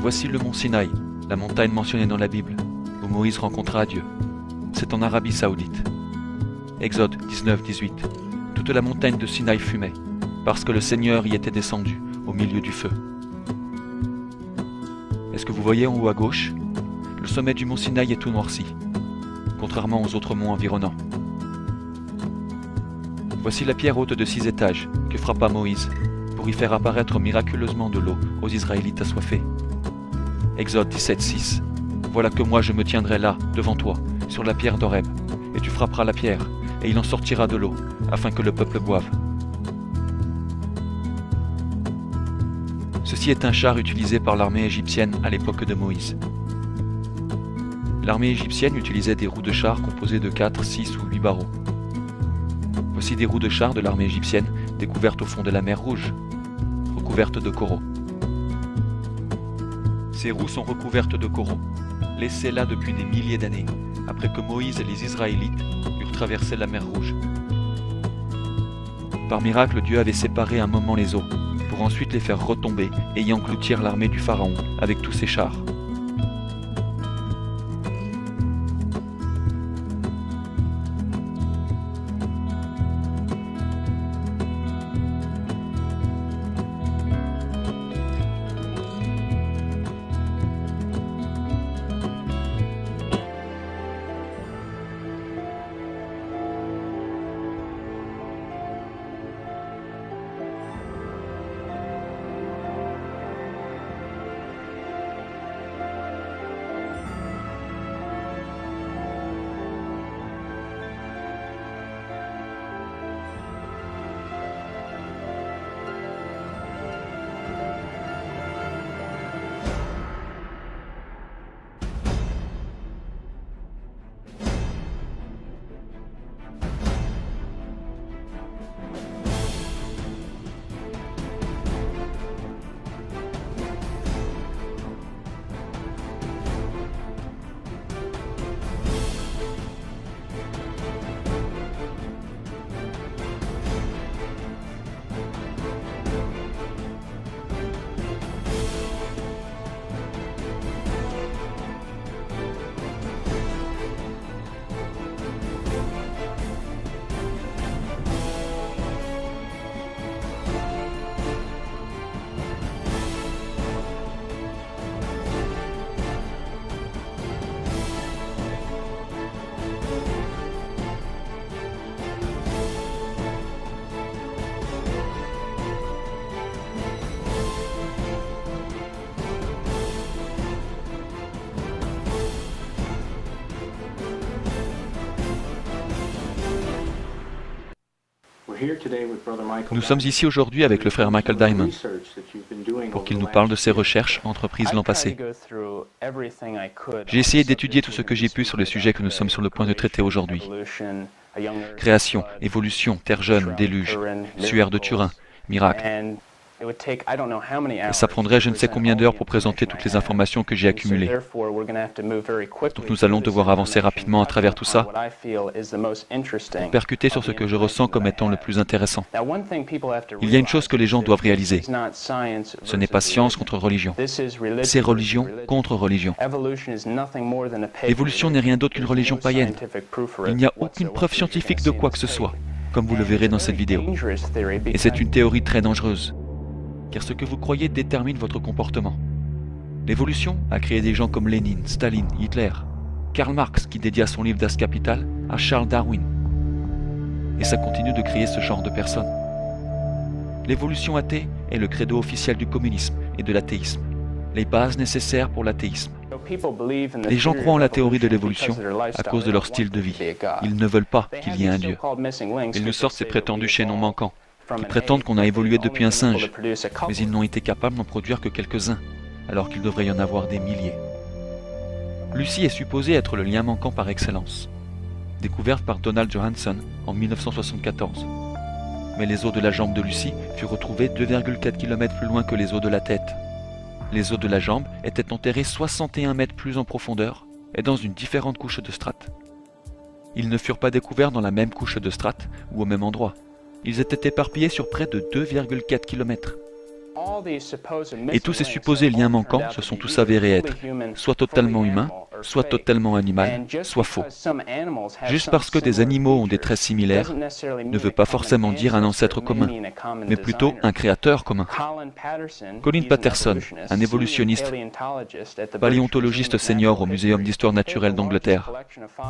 Voici le mont Sinaï, la montagne mentionnée dans la Bible, où Moïse rencontra Dieu. C'est en Arabie Saoudite. Exode 19-18. Toute la montagne de Sinaï fumait, parce que le Seigneur y était descendu, au milieu du feu. Est-ce que vous voyez en haut à gauche? Le sommet du mont Sinaï est tout noirci, contrairement aux autres monts environnants. Voici la pierre haute de 6 étages que frappa Moïse pour y faire apparaître miraculeusement de l'eau aux Israélites assoiffés. Exode 17-6. Voilà que moi je me tiendrai là, devant toi, sur la pierre d'Horeb, et tu frapperas la pierre, et il en sortira de l'eau, afin que le peuple boive. Ceci est un char utilisé par l'armée égyptienne à l'époque de Moïse. L'armée égyptienne utilisait des roues de char composées de 4, 6 ou 8 barreaux. Voici des roues de char de l'armée égyptienne découvertes au fond de la mer Rouge, recouvertes de coraux. Ces roues sont recouvertes de coraux, laissées là depuis des milliers d'années, après que Moïse et les Israélites eurent traversé la mer Rouge. Par miracle, Dieu avait séparé un moment les eaux, pour ensuite les faire retomber et y engloutir l'armée du Pharaon avec tous ses chars. Nous sommes ici aujourd'hui avec le frère Michael Diamond pour qu'il nous parle de ses recherches entreprises l'an passé. J'ai essayé d'étudier tout ce que j'ai pu sur les sujets que nous sommes sur le point de traiter aujourd'hui. Création, évolution, terre jeune, déluge, suaire de Turin, miracle. Et ça prendrait je ne sais combien d'heures pour présenter toutes les informations que j'ai accumulées. Donc nous allons devoir avancer rapidement à travers tout ça, pour percuter sur ce que je ressens comme étant le plus intéressant. Il y a une chose que les gens doivent réaliser. Ce n'est pas science contre religion. C'est religion contre religion. L'évolution n'est rien d'autre qu'une religion païenne. Il n'y a aucune preuve scientifique de quoi que ce soit, comme vous le verrez dans cette vidéo. Et c'est une théorie très dangereuse. Car ce que vous croyez détermine votre comportement. L'évolution a créé des gens comme Lénine, Staline, Hitler, Karl Marx qui dédia son livre Das Kapital à Charles Darwin. Et ça continue de créer ce genre de personnes. L'évolution athée est le credo officiel du communisme et de l'athéisme, les bases nécessaires pour l'athéisme. Les gens croient en la théorie de l'évolution à cause de leur style de vie. Ils ne veulent pas qu'il y ait un Dieu. Ils nous sortent ces prétendus chaînons manquants, qui prétendent qu'on a évolué depuis un singe, mais ils n'ont été capables d'en produire que quelques-uns, alors qu'il devrait y en avoir des milliers. Lucie est supposée être le lien manquant par excellence, découverte par Donald Johanson en 1974. Mais les os de la jambe de Lucie furent retrouvés 2,4 km plus loin que les os de la tête. Les os de la jambe étaient enterrés 61 mètres plus en profondeur et dans une différente couche de strates. Ils ne furent pas découverts dans la même couche de strates ou au même endroit. Ils étaient éparpillés sur près de 2,4 km. Et tous ces supposés liens manquants se sont tous avérés être soit totalement humains, soit totalement animal, soit faux. Juste parce que des animaux ont des traits similaires ne veut pas forcément dire un ancêtre commun, mais plutôt un créateur commun. Colin Patterson, un évolutionniste, paléontologiste senior au Muséum d'histoire naturelle d'Angleterre.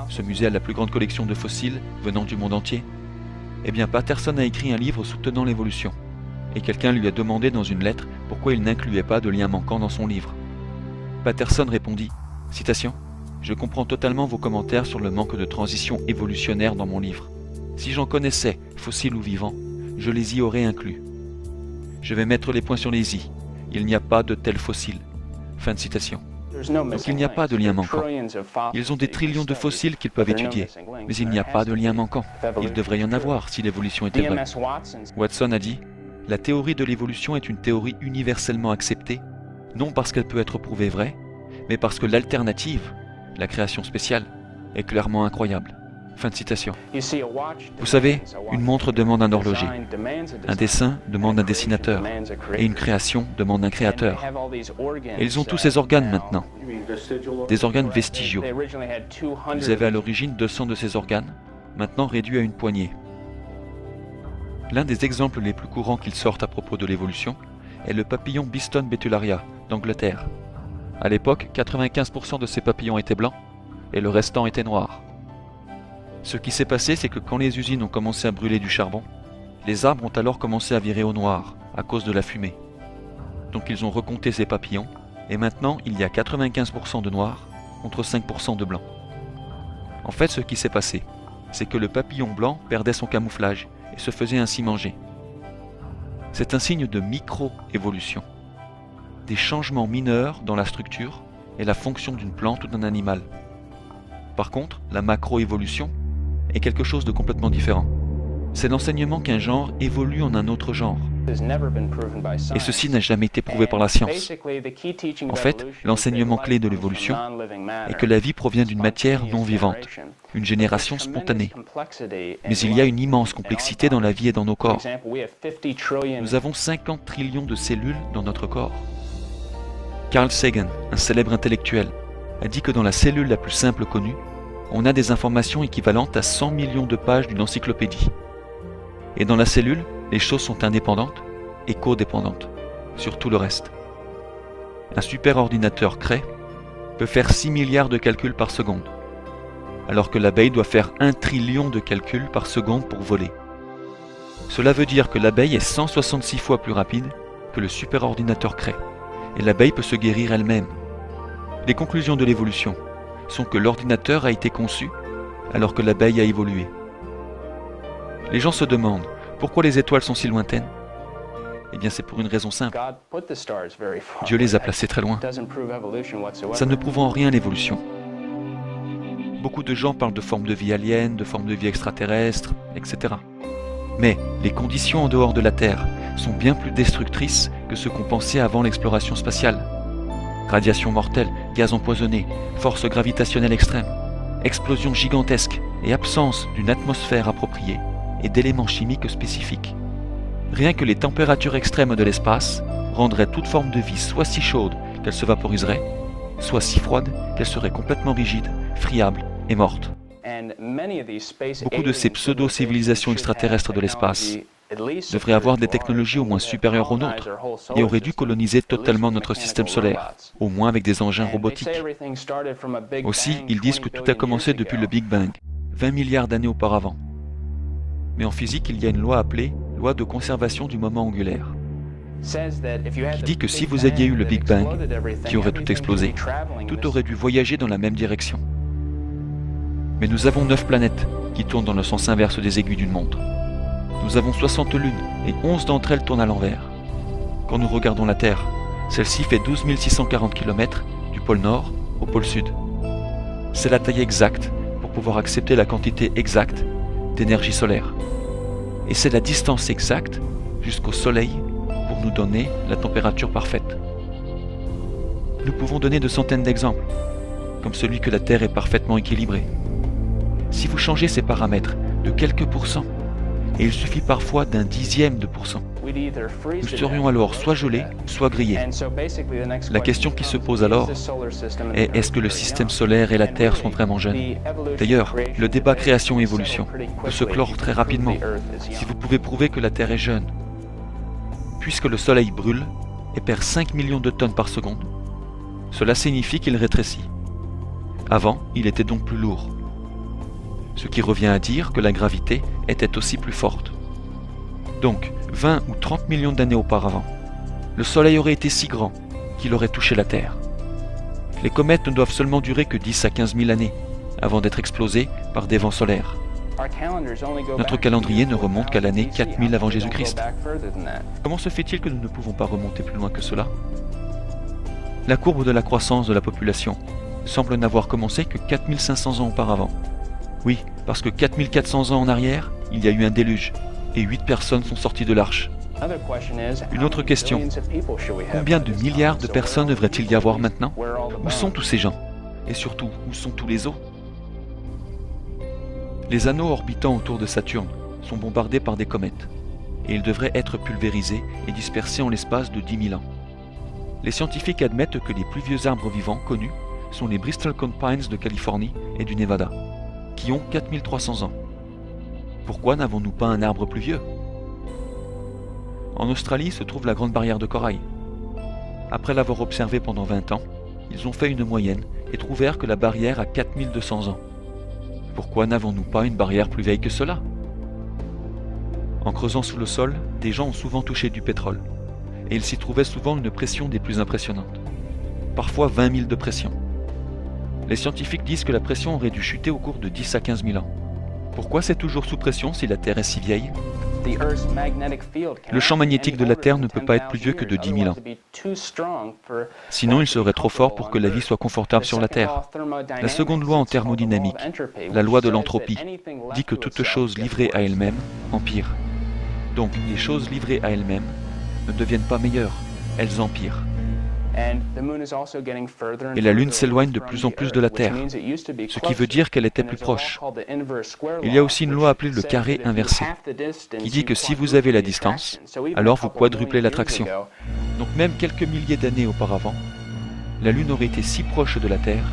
Ce musée a la plus grande collection de fossiles venant du monde entier. Eh bien, Patterson a écrit un livre soutenant l'évolution. Et quelqu'un lui a demandé dans une lettre pourquoi il n'incluait pas de lien manquant dans son livre. Patterson répondit, citation, « Je comprends totalement vos commentaires sur le manque de transition évolutionnaire dans mon livre. Si j'en connaissais, fossiles ou vivants, je les y aurais inclus. Je vais mettre les points sur les i. Il n'y a pas de tels fossiles. » Fin de citation. Donc il n'y a pas de lien manquant. Ils ont des trillions de fossiles qu'ils peuvent étudier, mais il n'y a pas de lien manquant. Il devrait y en avoir si l'évolution était vraie. Watson a dit, « La théorie de l'évolution est une théorie universellement acceptée, non parce qu'elle peut être prouvée vraie, mais parce que l'alternative, la création spéciale, est clairement incroyable. » Fin de citation. Vous savez, une montre demande un horloger, un dessin demande un dessinateur, et une création demande un créateur. Et ils ont tous ces organes maintenant, des organes vestigiaux. Ils avaient à l'origine 200 de ces organes, maintenant réduits à une poignée. L'un des exemples les plus courants qu'ils sortent à propos de l'évolution est le papillon Biston betularia d'Angleterre. À l'époque, 95% de ces papillons étaient blancs et le restant était noir. Ce qui s'est passé, c'est que quand les usines ont commencé à brûler du charbon, les arbres ont alors commencé à virer au noir à cause de la fumée. Donc ils ont recompté ces papillons et maintenant il y a 95% de noirs contre 5% de blancs. En fait, ce qui s'est passé, c'est que le papillon blanc perdait son camouflage et se faisait ainsi manger. C'est un signe de micro-évolution, des changements mineurs dans la structure et la fonction d'une plante ou d'un animal. Par contre, la macro-évolution est quelque chose de complètement différent. C'est l'enseignement qu'un genre évolue en un autre genre. Et ceci n'a jamais été prouvé par la science. En fait, l'enseignement clé de l'évolution est que la vie provient d'une matière non vivante, une génération spontanée. Mais il y a une immense complexité dans la vie et dans nos corps. Nous avons 50 trillions de cellules dans notre corps. Carl Sagan, un célèbre intellectuel, a dit que dans la cellule la plus simple connue, on a des informations équivalentes à 100 millions de pages d'une encyclopédie. Et dans la cellule, les choses sont indépendantes et codépendantes sur tout le reste. Un superordinateur Cray peut faire 6 milliards de calculs par seconde, alors que l'abeille doit faire 1 trillion de calculs par seconde pour voler. Cela veut dire que l'abeille est 166 fois plus rapide que le superordinateur Cray, et l'abeille peut se guérir elle-même. Les conclusions de l'évolution sont que l'ordinateur a été conçu alors que l'abeille a évolué. Les gens se demandent pourquoi les étoiles sont si lointaines. Eh bien c'est pour une raison simple. Dieu les a placées très loin. Ça ne prouve en rien l'évolution. Beaucoup de gens parlent de formes de vie aliens, de formes de vie extraterrestres, etc. Mais les conditions en dehors de la Terre sont bien plus destructrices que ce qu'on pensait avant l'exploration spatiale. Radiation mortelle, gaz empoisonné, force gravitationnelle extrême, explosion gigantesque et absence d'une atmosphère appropriée et d'éléments chimiques spécifiques. Rien que les températures extrêmes de l'espace rendraient toute forme de vie soit si chaude qu'elle se vaporiserait, soit si froide qu'elle serait complètement rigide, friable et morte. Beaucoup de ces pseudo-civilisations extraterrestres de l'espace devraient avoir des technologies au moins supérieures aux nôtres et auraient dû coloniser totalement notre système solaire, au moins avec des engins robotiques. Aussi, ils disent que tout a commencé depuis le Big Bang, 20 milliards d'années auparavant. Mais en physique, il y a une loi appelée loi de conservation du moment angulaire, qui dit que si vous aviez eu le Big Bang, qui aurait tout explosé, tout aurait dû voyager dans la même direction. Mais nous avons 9 planètes qui tournent dans le sens inverse des aiguilles d'une montre. Nous avons 60 lunes et 11 d'entre elles tournent à l'envers. Quand nous regardons la Terre, celle-ci fait 12 640 km du pôle Nord au pôle Sud. C'est la taille exacte pour pouvoir accepter la quantité exacte d'énergie solaire. Et c'est la distance exacte jusqu'au Soleil pour nous donner la température parfaite. Nous pouvons donner de centaines d'exemples, comme celui que la Terre est parfaitement équilibrée. Si vous changez ces paramètres de quelques pourcents, et il suffit parfois d'un dixième de pourcent, Nous serions alors soit gelés, soit grillés. La question qui se pose alors est est-ce que le système solaire et la Terre sont vraiment jeunes? D'ailleurs, le débat création-évolution peut se clore très rapidement si vous pouvez prouver que la Terre est jeune. Puisque le Soleil brûle et perd 5 millions de tonnes par seconde, cela signifie qu'il rétrécit. Avant, il était donc plus lourd. Ce qui revient à dire que la gravité était aussi plus forte. Donc, 20 ou 30 millions d'années auparavant, le Soleil aurait été si grand qu'il aurait touché la Terre. Les comètes ne doivent seulement durer que 10 à 15 000 années avant d'être explosées par des vents solaires. Notre calendrier ne remonte qu'à l'année 4000 avant Jésus-Christ. Comment se fait-il que nous ne pouvons pas remonter plus loin que cela? La courbe de la croissance de la population semble n'avoir commencé que 4500 ans auparavant. Oui, parce que 4400 ans en arrière, il y a eu un déluge, et 8 personnes sont sorties de l'arche. Une autre question, combien de milliards de personnes devrait-il y avoir maintenant? Où sont tous ces gens? Et surtout, où sont tous les os? Les anneaux orbitant autour de Saturne sont bombardés par des comètes, et ils devraient être pulvérisés et dispersés en l'espace de 10 000 ans. Les scientifiques admettent que les plus vieux arbres vivants connus sont les Bristol Cone Pines de Californie et du Nevada, qui ont 4300 ans. Pourquoi n'avons-nous pas un arbre plus vieux? En Australie se trouve la Grande Barrière de Corail. Après l'avoir observée pendant 20 ans, ils ont fait une moyenne et trouvèrent que la barrière a 4200 ans. Pourquoi n'avons-nous pas une barrière plus vieille que cela? En creusant sous le sol, des gens ont souvent touché du pétrole, et il s'y trouvait souvent une pression des plus impressionnantes, parfois 20 000 de pression. Les scientifiques disent que la pression aurait dû chuter au cours de 10 à 15 000 ans. Pourquoi c'est toujours sous pression si la Terre est si vieille? Le champ magnétique de la Terre ne peut pas être plus vieux que de 10 000 ans. Sinon, il serait trop fort pour que la vie soit confortable sur la Terre. La seconde loi en thermodynamique, la loi de l'entropie, dit que toute chose livrée à elle-même empire. Donc, les choses livrées à elles-mêmes ne deviennent pas meilleures, elles empirent. Et la Lune s'éloigne de plus en plus de la Terre, ce qui veut dire qu'elle était plus proche. Il y a aussi une loi appelée le carré inversé, qui dit que si vous avez la distance, alors vous quadruplez l'attraction. Donc même quelques milliers d'années auparavant, la Lune aurait été si proche de la Terre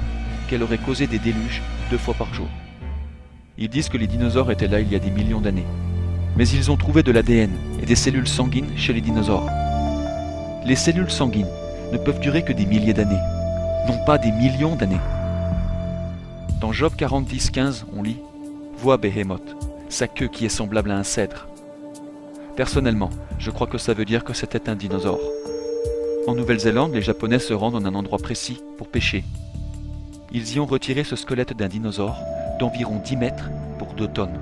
qu'elle aurait causé des déluges 2 fois par jour. Ils disent que les dinosaures étaient là il y a des millions d'années. Mais ils ont trouvé de l'ADN et des cellules sanguines chez les dinosaures. Les cellules sanguines ne peuvent durer que des milliers d'années, non pas des millions d'années. Dans Job 40, 10, 15, on lit « Vois Behemoth, sa queue qui est semblable à un cèdre ». Personnellement, je crois que ça veut dire que c'était un dinosaure. En Nouvelle-Zélande, les Japonais se rendent en un endroit précis pour pêcher. Ils y ont retiré ce squelette d'un dinosaure d'environ 10 mètres pour 2 tonnes.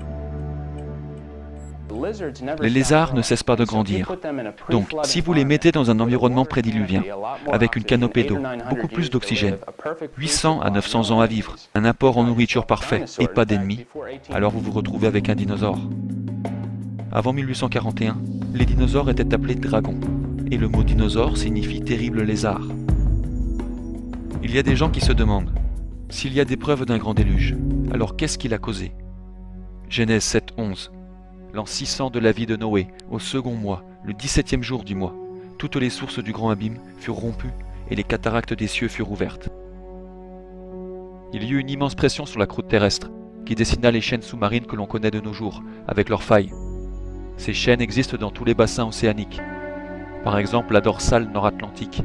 Les lézards ne cessent pas de grandir. Donc, si vous les mettez dans un environnement prédiluvien, avec une canopée d'eau, beaucoup plus d'oxygène, 800 à 900 ans à vivre, un apport en nourriture parfait et pas d'ennemis, alors vous vous retrouvez avec un dinosaure. Avant 1841, les dinosaures étaient appelés dragons, et le mot dinosaure signifie terrible lézard. Il y a des gens qui se demandent, s'il y a des preuves d'un grand déluge, alors qu'est-ce qui l'a causé? Genèse 7, 11. L'an 600 de la vie de Noé, au second mois, le 17e jour du mois, toutes les sources du grand abîme furent rompues et les cataractes des cieux furent ouvertes. Il y eut une immense pression sur la croûte terrestre, qui dessina les chaînes sous-marines que l'on connaît de nos jours, avec leurs failles. Ces chaînes existent dans tous les bassins océaniques, par exemple la dorsale nord-atlantique.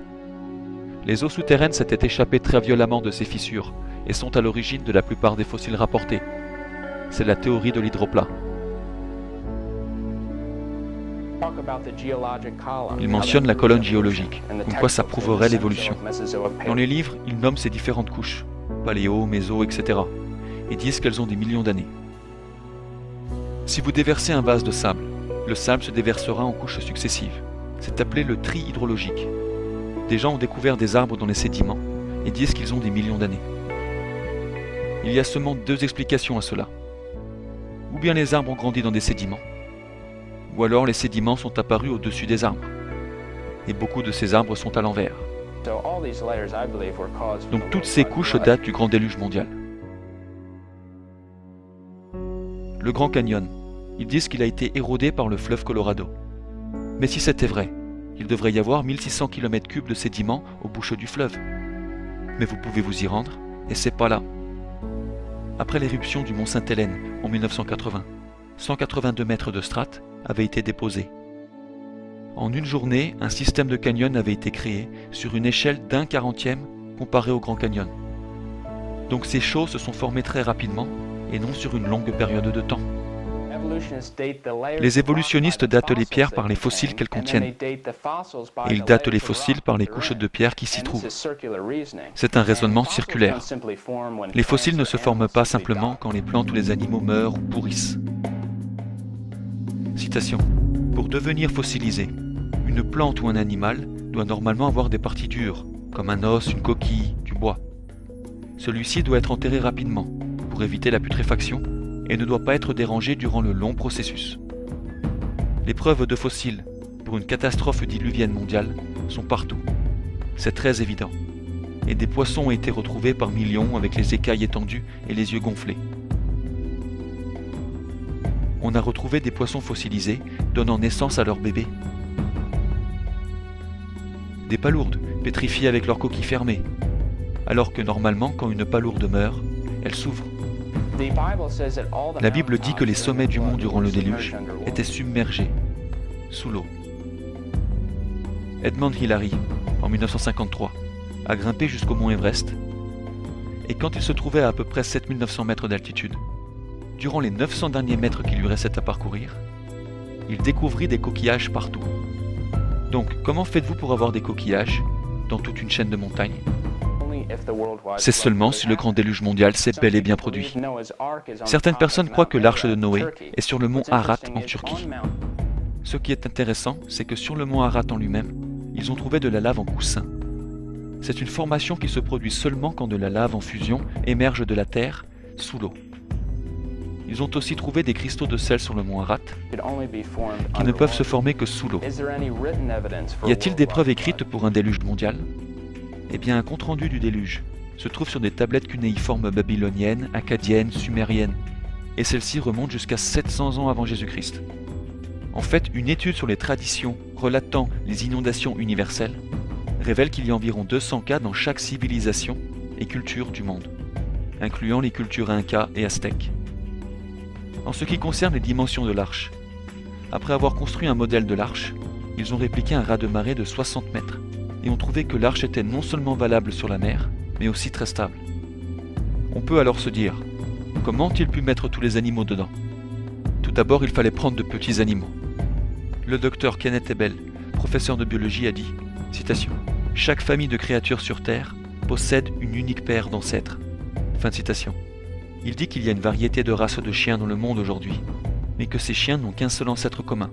Les eaux souterraines s'étaient échappées très violemment de ces fissures et sont à l'origine de la plupart des fossiles rapportés. C'est la théorie de l'hydroplat. Il mentionne la colonne géologique, comme quoi ça prouverait l'évolution. Dans les livres, ils nomment ces différentes couches, paléo, méso, etc., et disent qu'elles ont des millions d'années. Si vous déversez un vase de sable, le sable se déversera en couches successives. C'est appelé le tri hydrologique. Des gens ont découvert des arbres dans les sédiments et disent qu'ils ont des millions d'années. Il y a seulement 2 explications à cela. Ou bien les arbres ont grandi dans des sédiments, ou alors les sédiments sont apparus au-dessus des arbres. Et beaucoup de ces arbres sont à l'envers. Donc toutes ces couches datent du grand déluge mondial. Le Grand Canyon, ils disent qu'il a été érodé par le fleuve Colorado. Mais si c'était vrai, il devrait y avoir 1600 km3 de sédiments au bouchon du fleuve. Mais vous pouvez vous y rendre, et c'est pas là. Après l'éruption du mont Sainte-Hélène en 1980, 182 mètres de strates avaient été déposés. En une journée, un système de canyon avait été créé sur une échelle d'1/40 comparé au Grand Canyon. Donc ces choses se sont formées très rapidement et non sur une longue période de temps. Les évolutionnistes datent les pierres par les fossiles qu'elles contiennent, et ils datent les fossiles par les couches de pierre qui s'y trouvent. C'est un raisonnement circulaire. Les fossiles ne se forment pas simplement quand les plantes ou les animaux meurent ou pourrissent. Citation. Pour devenir fossilisé, une plante ou un animal doit normalement avoir des parties dures, comme un os, une coquille, du bois. Celui-ci doit être enterré rapidement, pour éviter la putréfaction, et ne doit pas être dérangé durant le long processus. Les preuves de fossiles pour une catastrophe diluvienne mondiale sont partout. C'est très évident. Et des poissons ont été retrouvés par millions avec les écailles étendues et les yeux gonflés. On a retrouvé des poissons fossilisés donnant naissance à leurs bébés. Des palourdes pétrifiées avec leur coquille fermée, alors que normalement quand une palourde meurt, elle s'ouvre. La Bible dit que les sommets du mont durant le déluge étaient submergés, sous l'eau. Edmund Hillary, en 1953, a grimpé jusqu'au mont Everest, et quand il se trouvait à peu près 7900 mètres d'altitude, durant les 900 derniers mètres qu'il lui restait à parcourir, il découvrit des coquillages partout. Donc, comment faites-vous pour avoir des coquillages dans toute une chaîne de montagnes ? C'est seulement si le grand déluge mondial s'est bel et bien produit. Certaines personnes croient que l'arche de Noé est sur le mont Ararat en Turquie. Ce qui est intéressant, c'est que sur le mont Ararat en lui-même, ils ont trouvé de la lave en coussin. C'est une formation qui se produit seulement quand de la lave en fusion émerge de la terre sous l'eau. Ils ont aussi trouvé des cristaux de sel sur le mont Ararat qui ne peuvent se former que sous l'eau. Y a-t-il des preuves écrites pour un déluge mondial ? Eh bien, un compte-rendu du déluge se trouve sur des tablettes cunéiformes babyloniennes, akkadiennes, sumériennes, et celles-ci remontent jusqu'à 700 ans avant Jésus-Christ. En fait, une étude sur les traditions relatant les inondations universelles révèle qu'il y a environ 200 cas dans chaque civilisation et culture du monde, incluant les cultures inca et aztèques. En ce qui concerne les dimensions de l'arche, après avoir construit un modèle de l'arche, ils ont répliqué un raz-de-marée de 60 mètres et ont trouvé que l'arche était non seulement valable sur la mer, mais aussi très stable. On peut alors se dire, comment ont-ils pu mettre tous les animaux dedans ? Tout d'abord, il fallait prendre de petits animaux. Le docteur Kenneth Ebel, professeur de biologie, a dit, citation, « Chaque famille de créatures sur Terre possède une unique paire d'ancêtres. » Fin de citation. Il dit qu'il y a une variété de races de chiens dans le monde aujourd'hui, mais que ces chiens n'ont qu'un seul ancêtre commun.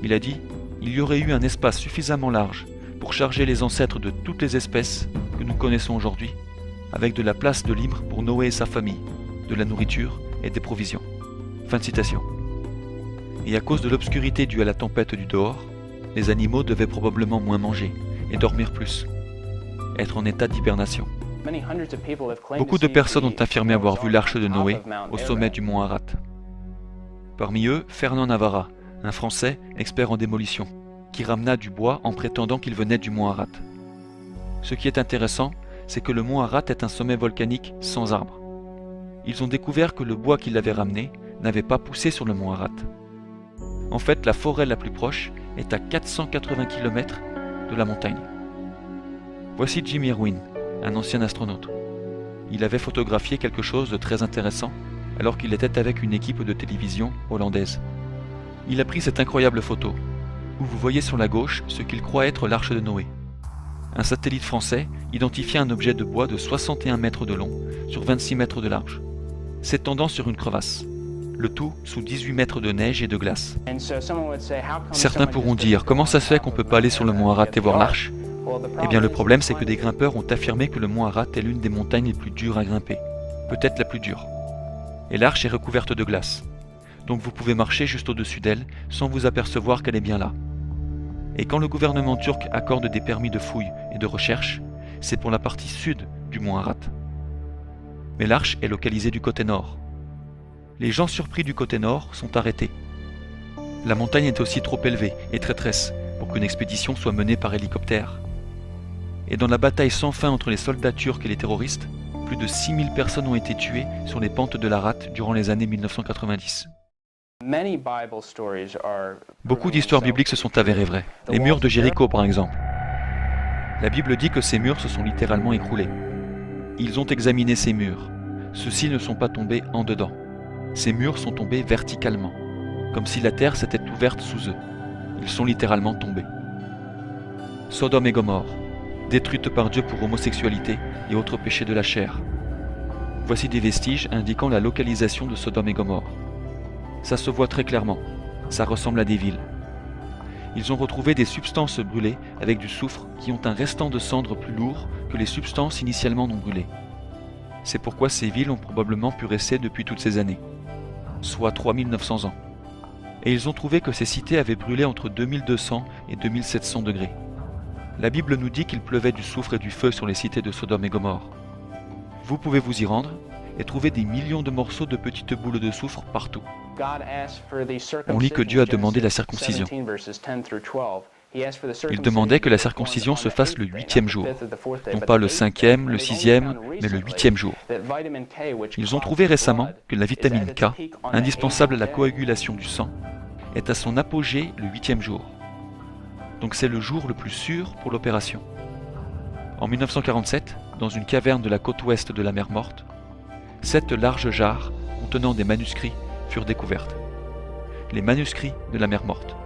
Il a dit, il y aurait eu un espace suffisamment large pour charger les ancêtres de toutes les espèces que nous connaissons aujourd'hui, avec de la place de libre pour Noé et sa famille, de la nourriture et des provisions. Fin de citation. Et à cause de l'obscurité due à la tempête du dehors, les animaux devaient probablement moins manger et dormir plus, être en état d'hibernation. Beaucoup de personnes ont affirmé avoir vu l'arche de Noé au sommet du mont Ararat. Parmi eux, Fernand Navarra, un Français expert en démolition, qui ramena du bois en prétendant qu'il venait du mont Ararat. Ce qui est intéressant, c'est que le mont Ararat est un sommet volcanique sans arbres. Ils ont découvert que le bois qu'il avait ramené n'avait pas poussé sur le mont Ararat. En fait, la forêt la plus proche est à 480 km de la montagne. Voici Jim Irwin, un ancien astronaute. Il avait photographié quelque chose de très intéressant alors qu'il était avec une équipe de télévision hollandaise. Il a pris cette incroyable photo, où vous voyez sur la gauche ce qu'il croit être l'arche de Noé. Un satellite français identifiait un objet de bois de 61 mètres de long sur 26 mètres de large, s'étendant sur une crevasse, le tout sous 18 mètres de neige et de glace. Certains pourront dire, comment ça se fait qu'on ne peut pas aller sur le mont Ararat et voir l'arche ? Eh bien le problème c'est que des grimpeurs ont affirmé que le mont Ararat est l'une des montagnes les plus dures à grimper, peut-être la plus dure. Et l'arche est recouverte de glace, donc vous pouvez marcher juste au-dessus d'elle sans vous apercevoir qu'elle est bien là. Et quand le gouvernement turc accorde des permis de fouille et de recherche, c'est pour la partie sud du mont Ararat. Mais l'arche est localisée du côté nord. Les gens surpris du côté nord sont arrêtés. La montagne est aussi trop élevée et traîtresse pour qu'une expédition soit menée par hélicoptère. Et dans la bataille sans fin entre les soldats turcs et les terroristes, plus de 6000 personnes ont été tuées sur les pentes de l'Arat durant les années 1990. Beaucoup d'histoires bibliques se sont avérées vraies. Les murs de Jéricho, par exemple. La Bible dit que ces murs se sont littéralement écroulés. Ils ont examiné ces murs. Ceux-ci ne sont pas tombés en dedans. Ces murs sont tombés verticalement, comme si la terre s'était ouverte sous eux. Ils sont littéralement tombés. Sodome et Gomorrhe, détruites par Dieu pour homosexualité et autres péchés de la chair. Voici des vestiges indiquant la localisation de Sodome et Gomorrhe. Ça se voit très clairement, ça ressemble à des villes. Ils ont retrouvé des substances brûlées avec du soufre qui ont un restant de cendre plus lourd que les substances initialement non brûlées. C'est pourquoi ces villes ont probablement pu rester depuis toutes ces années, soit 3900 ans. Et ils ont trouvé que ces cités avaient brûlé entre 2200 et 2700 degrés. La Bible nous dit qu'il pleuvait du soufre et du feu sur les cités de Sodome et Gomorrhe. Vous pouvez vous y rendre et trouver des millions de morceaux de petites boules de soufre partout. On lit que Dieu a demandé la circoncision. Il demandait que la circoncision se fasse le 8e jour, non pas le 5e, le 6e, mais le 8e jour. Ils ont trouvé récemment que la vitamine K, indispensable à la coagulation du sang, est à son apogée le 8e jour. Donc c'est le jour le plus sûr pour l'opération. En 1947, dans une caverne de la côte ouest de la mer Morte, 7 larges jarres contenant des manuscrits furent découvertes. Les manuscrits de la mer Morte.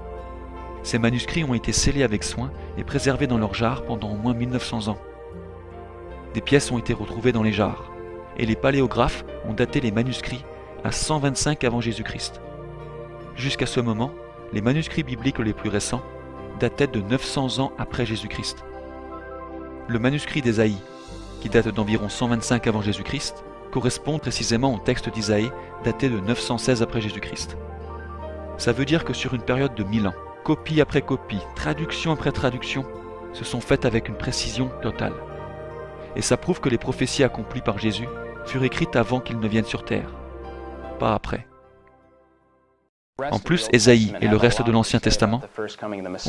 Ces manuscrits ont été scellés avec soin et préservés dans leurs jarres pendant au moins 1900 ans. Des pièces ont été retrouvées dans les jarres, et les paléographes ont daté les manuscrits à 125 avant Jésus-Christ. Jusqu'à ce moment, les manuscrits bibliques les plus récents dataient de 900 ans après Jésus-Christ. Le manuscrit d'Ésaïe, qui date d'environ 125 avant Jésus-Christ, correspond précisément au texte d'Isaïe daté de 916 après Jésus-Christ. Ça veut dire que sur une période de 1000 ans, copie après copie, traduction après traduction, se sont faites avec une précision totale. Et ça prouve que les prophéties accomplies par Jésus furent écrites avant qu'il ne vienne sur terre, pas après. En plus, Ésaïe et le reste de l'Ancien Testament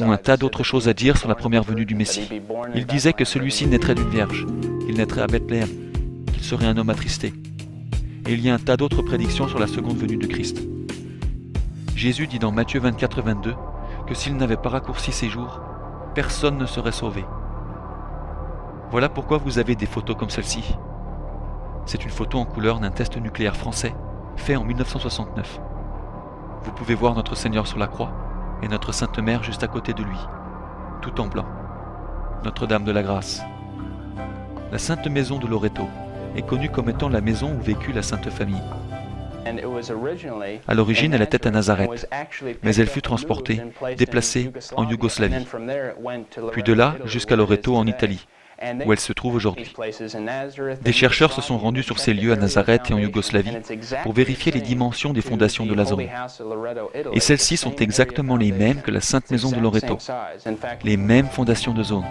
ont un tas d'autres choses à dire sur la première venue du Messie. Il disait que celui-ci naîtrait d'une vierge, qu'il naîtrait à Bethléem, qu'il serait un homme attristé. Et il y a un tas d'autres prédictions sur la seconde venue de Christ. Jésus dit dans Matthieu 24-22 que s'il n'avait pas raccourci ses jours, personne ne serait sauvé. Voilà pourquoi vous avez des photos comme celle-ci. C'est une photo en couleur d'un test nucléaire français, fait en 1969. Vous pouvez voir notre Seigneur sur la croix et notre Sainte Mère juste à côté de lui, tout en blanc. Notre-Dame de la Grâce. La Sainte Maison de Loreto est connue comme étant la maison où vécut la Sainte Famille. À l'origine, elle était à Nazareth, mais elle fut transportée, déplacée en Yougoslavie, puis de là jusqu'à Loreto en Italie, où elle se trouve aujourd'hui. Des chercheurs se sont rendus sur ces lieux à Nazareth et en Yougoslavie pour vérifier les dimensions des fondations de la zone. Et celles-ci sont exactement les mêmes que la Sainte Maison de Loreto, les mêmes fondations de zone.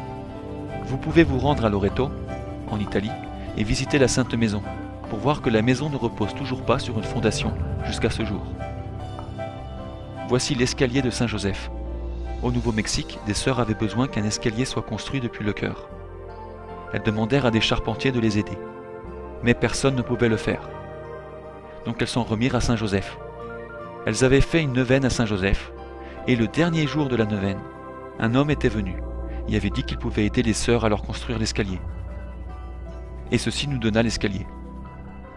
Vous pouvez vous rendre à Loreto, en Italie, et visiter la Sainte Maison, pour voir que la maison ne repose toujours pas sur une fondation jusqu'à ce jour. Voici l'escalier de Saint-Joseph. Au Nouveau-Mexique, des sœurs avaient besoin qu'un escalier soit construit depuis le chœur. Elles demandèrent à des charpentiers de les aider, mais personne ne pouvait le faire. Donc elles s'en remirent à Saint-Joseph. Elles avaient fait une neuvaine à Saint-Joseph, et le dernier jour de la neuvaine, un homme était venu et avait dit qu'il pouvait aider les sœurs à leur construire l'escalier. Et ceci nous donna l'escalier,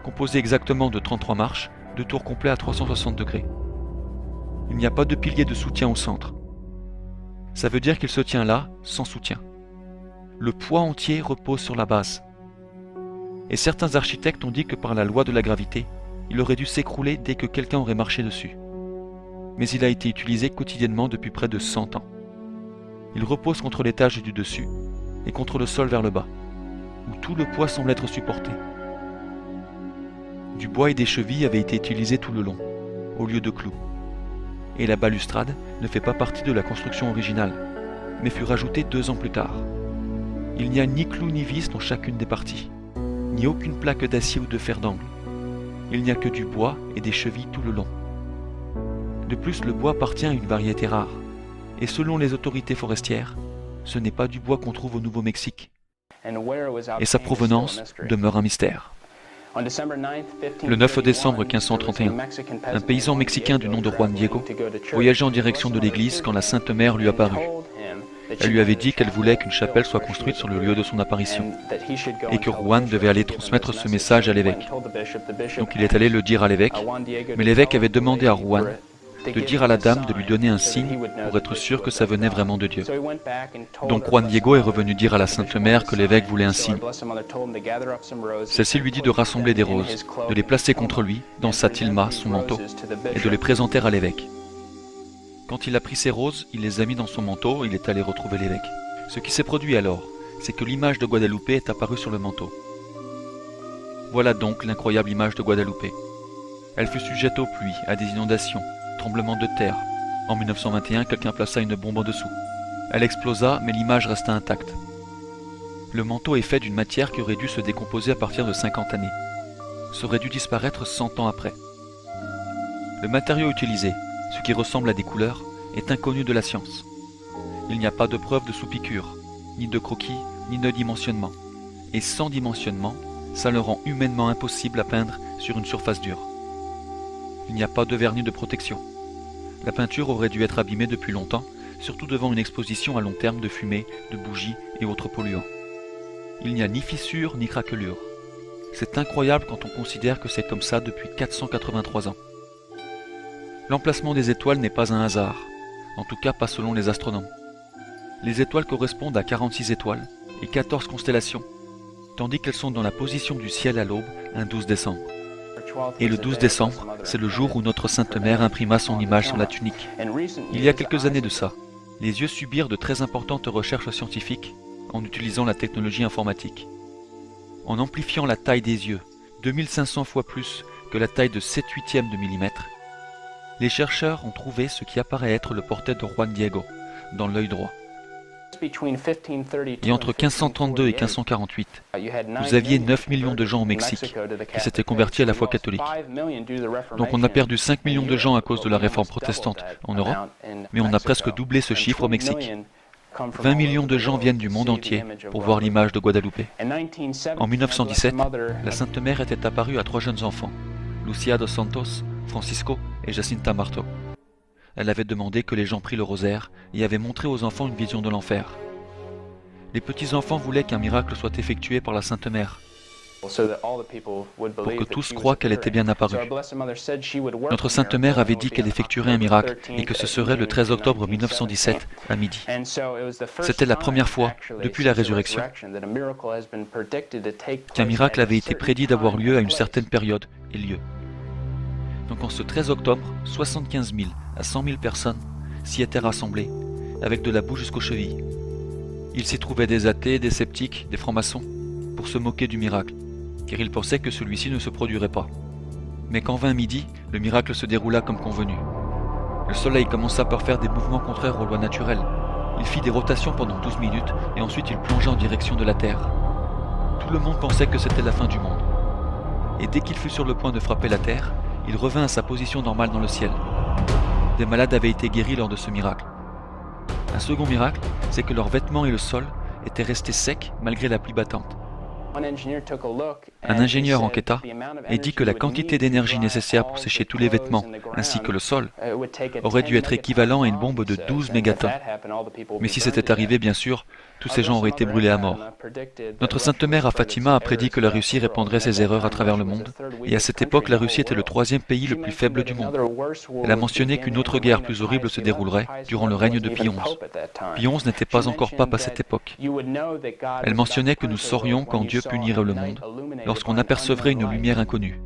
composé exactement de 33 marches, de tours complets à 360 degrés. Il n'y a pas de pilier de soutien au centre. Ça veut dire qu'il se tient là, sans soutien. Le poids entier repose sur la base. Et certains architectes ont dit que par la loi de la gravité, il aurait dû s'écrouler dès que quelqu'un aurait marché dessus. Mais il a été utilisé quotidiennement depuis près de 100 ans. Il repose contre l'étage du dessus et contre le sol vers le bas, où tout le poids semble être supporté. Du bois et des chevilles avaient été utilisés tout le long, au lieu de clous. Et la balustrade ne fait pas partie de la construction originale, mais fut rajoutée 2 ans plus tard. Il n'y a ni clous ni vis dans chacune des parties, ni aucune plaque d'acier ou de fer d'angle. Il n'y a que du bois et des chevilles tout le long. De plus, le bois appartient à une variété rare. Et selon les autorités forestières, ce n'est pas du bois qu'on trouve au Nouveau-Mexique. Et sa provenance demeure un mystère. Le 9 décembre 1531, un paysan mexicain du nom de Juan Diego voyageait en direction de l'église quand la Sainte Mère lui apparut. Elle lui avait dit qu'elle voulait qu'une chapelle soit construite sur le lieu de son apparition et que Juan devait aller transmettre ce message à l'évêque. Donc il est allé le dire à l'évêque, mais l'évêque avait demandé à Juan de dire à la dame de lui donner un signe pour être sûr que ça venait vraiment de Dieu. Donc Juan Diego est revenu dire à la Sainte Mère que l'évêque voulait un signe. Celle-ci lui dit de rassembler des roses, de les placer contre lui, dans sa tilma, son manteau, et de les présenter à l'évêque. Quand il a pris ces roses, il les a mis dans son manteau et il est allé retrouver l'évêque. Ce qui s'est produit alors, c'est que l'image de Guadalupe est apparue sur le manteau. Voilà donc l'incroyable image de Guadalupe. Elle fut sujette aux pluies, à des inondations, tremblements de terre. En 1921, quelqu'un plaça une bombe en dessous. Elle explosa, mais l'image resta intacte. Le manteau est fait d'une matière qui aurait dû se décomposer à partir de 50 années. Ça aurait dû disparaître 100 ans après. Le matériau utilisé, ce qui ressemble à des couleurs, est inconnu de la science. Il n'y a pas de preuve de sous-piqûre, ni de croquis, ni de dimensionnement. Et sans dimensionnement, ça le rend humainement impossible à peindre sur une surface dure. Il n'y a pas de vernis de protection. La peinture aurait dû être abîmée depuis longtemps, surtout devant une exposition à long terme de fumée, de bougies et autres polluants. Il n'y a ni fissure ni craquelure. C'est incroyable quand on considère que c'est comme ça depuis 483 ans. L'emplacement des étoiles n'est pas un hasard, en tout cas pas selon les astronomes. Les étoiles correspondent à 46 étoiles et 14 constellations, tandis qu'elles sont dans la position du ciel à l'aube un 12 décembre. Et le 12 décembre, c'est le jour où notre Sainte Mère imprima son image sur la tunique. Il y a quelques années de ça, les yeux subirent de très importantes recherches scientifiques en utilisant la technologie informatique. En amplifiant la taille des yeux, 2500 fois plus que la taille de 7/8 de millimètre, les chercheurs ont trouvé ce qui apparaît être le portrait de Juan Diego, dans l'œil droit. Et entre 1532 et 1548, vous aviez 9 millions de gens au Mexique qui s'étaient convertis à la foi catholique. Donc on a perdu 5 millions de gens à cause de la réforme protestante en Europe, mais on a presque doublé ce chiffre au Mexique. 20 millions de gens viennent du monde entier pour voir l'image de Guadalupe. En 1917, la Sainte Mère était apparue à 3 jeunes enfants, Lucia dos Santos, Francisco et Jacinta Marto. Elle avait demandé que les gens prient le rosaire et avait montré aux enfants une vision de l'enfer. Les petits-enfants voulaient qu'un miracle soit effectué par la Sainte Mère, pour que tous croient qu'elle était bien apparue. Notre Sainte Mère avait dit qu'elle effectuerait un miracle et que ce serait le 13 octobre 1917 à midi. C'était la première fois, depuis la résurrection, qu'un miracle avait été prédit d'avoir lieu à une certaine période et lieu. Donc en ce 13 octobre, 75 000 à 100 000 personnes s'y étaient rassemblées, avec de la boue jusqu'aux chevilles. Il s'y trouvait des athées, des sceptiques, des francs-maçons, pour se moquer du miracle, car ils pensaient que celui-ci ne se produirait pas. Mais quand vint midi, le miracle se déroula comme convenu. Le soleil commença par faire des mouvements contraires aux lois naturelles. Il fit des rotations pendant 12 minutes, et ensuite il plongea en direction de la Terre. Tout le monde pensait que c'était la fin du monde. Et dès qu'il fut sur le point de frapper la Terre, il revint à sa position normale dans le ciel. Des malades avaient été guéris lors de ce miracle. Un second miracle, c'est que leurs vêtements et le sol étaient restés secs malgré la pluie battante. Un ingénieur enquêta et dit que la quantité d'énergie nécessaire pour sécher tous les vêtements, ainsi que le sol, aurait dû être équivalent à une bombe de 12 mégatonnes. Mais si c'était arrivé, bien sûr, tous ces gens auraient été brûlés à mort. Notre Sainte Mère à Fatima a prédit que la Russie répandrait ses erreurs à travers le monde, et à cette époque, la Russie était le 3e pays le plus faible du monde. Elle a mentionné qu'une autre guerre plus horrible se déroulerait durant le règne de Pie XI. Pie XI n'était pas encore pape à cette époque. Elle mentionnait que nous saurions quand Dieu punirait le monde, lorsqu'on apercevrait une lumière inconnue.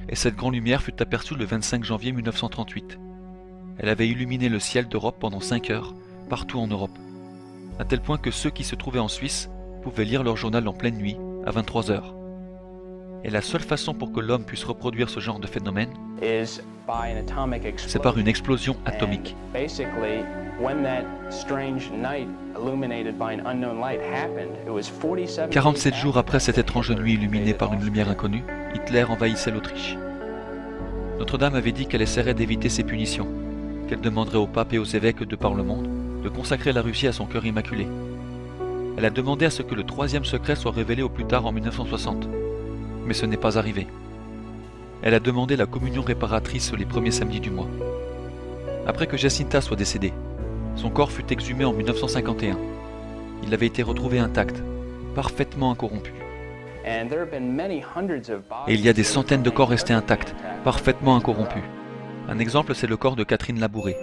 Et cette grande lumière fut aperçue le 25 janvier 1938. Elle avait illuminé le ciel d'Europe pendant 5 heures, partout en Europe, à tel point que ceux qui se trouvaient en Suisse pouvaient lire leur journal en pleine nuit, à 23 heures. Et la seule façon pour que l'homme puisse reproduire ce genre de phénomène, c'est par une explosion atomique. 47 jours après cette étrange nuit illuminée par une lumière inconnue, Hitler envahissait l'Autriche. Notre-Dame avait dit qu'elle essaierait d'éviter ces punitions, qu'elle demanderait au pape et aux évêques de par le monde de consacrer la Russie à son cœur immaculé. Elle a demandé à ce que le troisième secret soit révélé au plus tard en 1960, mais ce n'est pas arrivé. Elle a demandé la communion réparatrice les premiers samedis du mois. Après que Jacinta soit décédée, son corps fut exhumé en 1951. Il avait été retrouvé intact, parfaitement incorrompu. Et il y a des centaines de corps restés intacts, parfaitement incorrompus. Un exemple, c'est le corps de Catherine Labouré.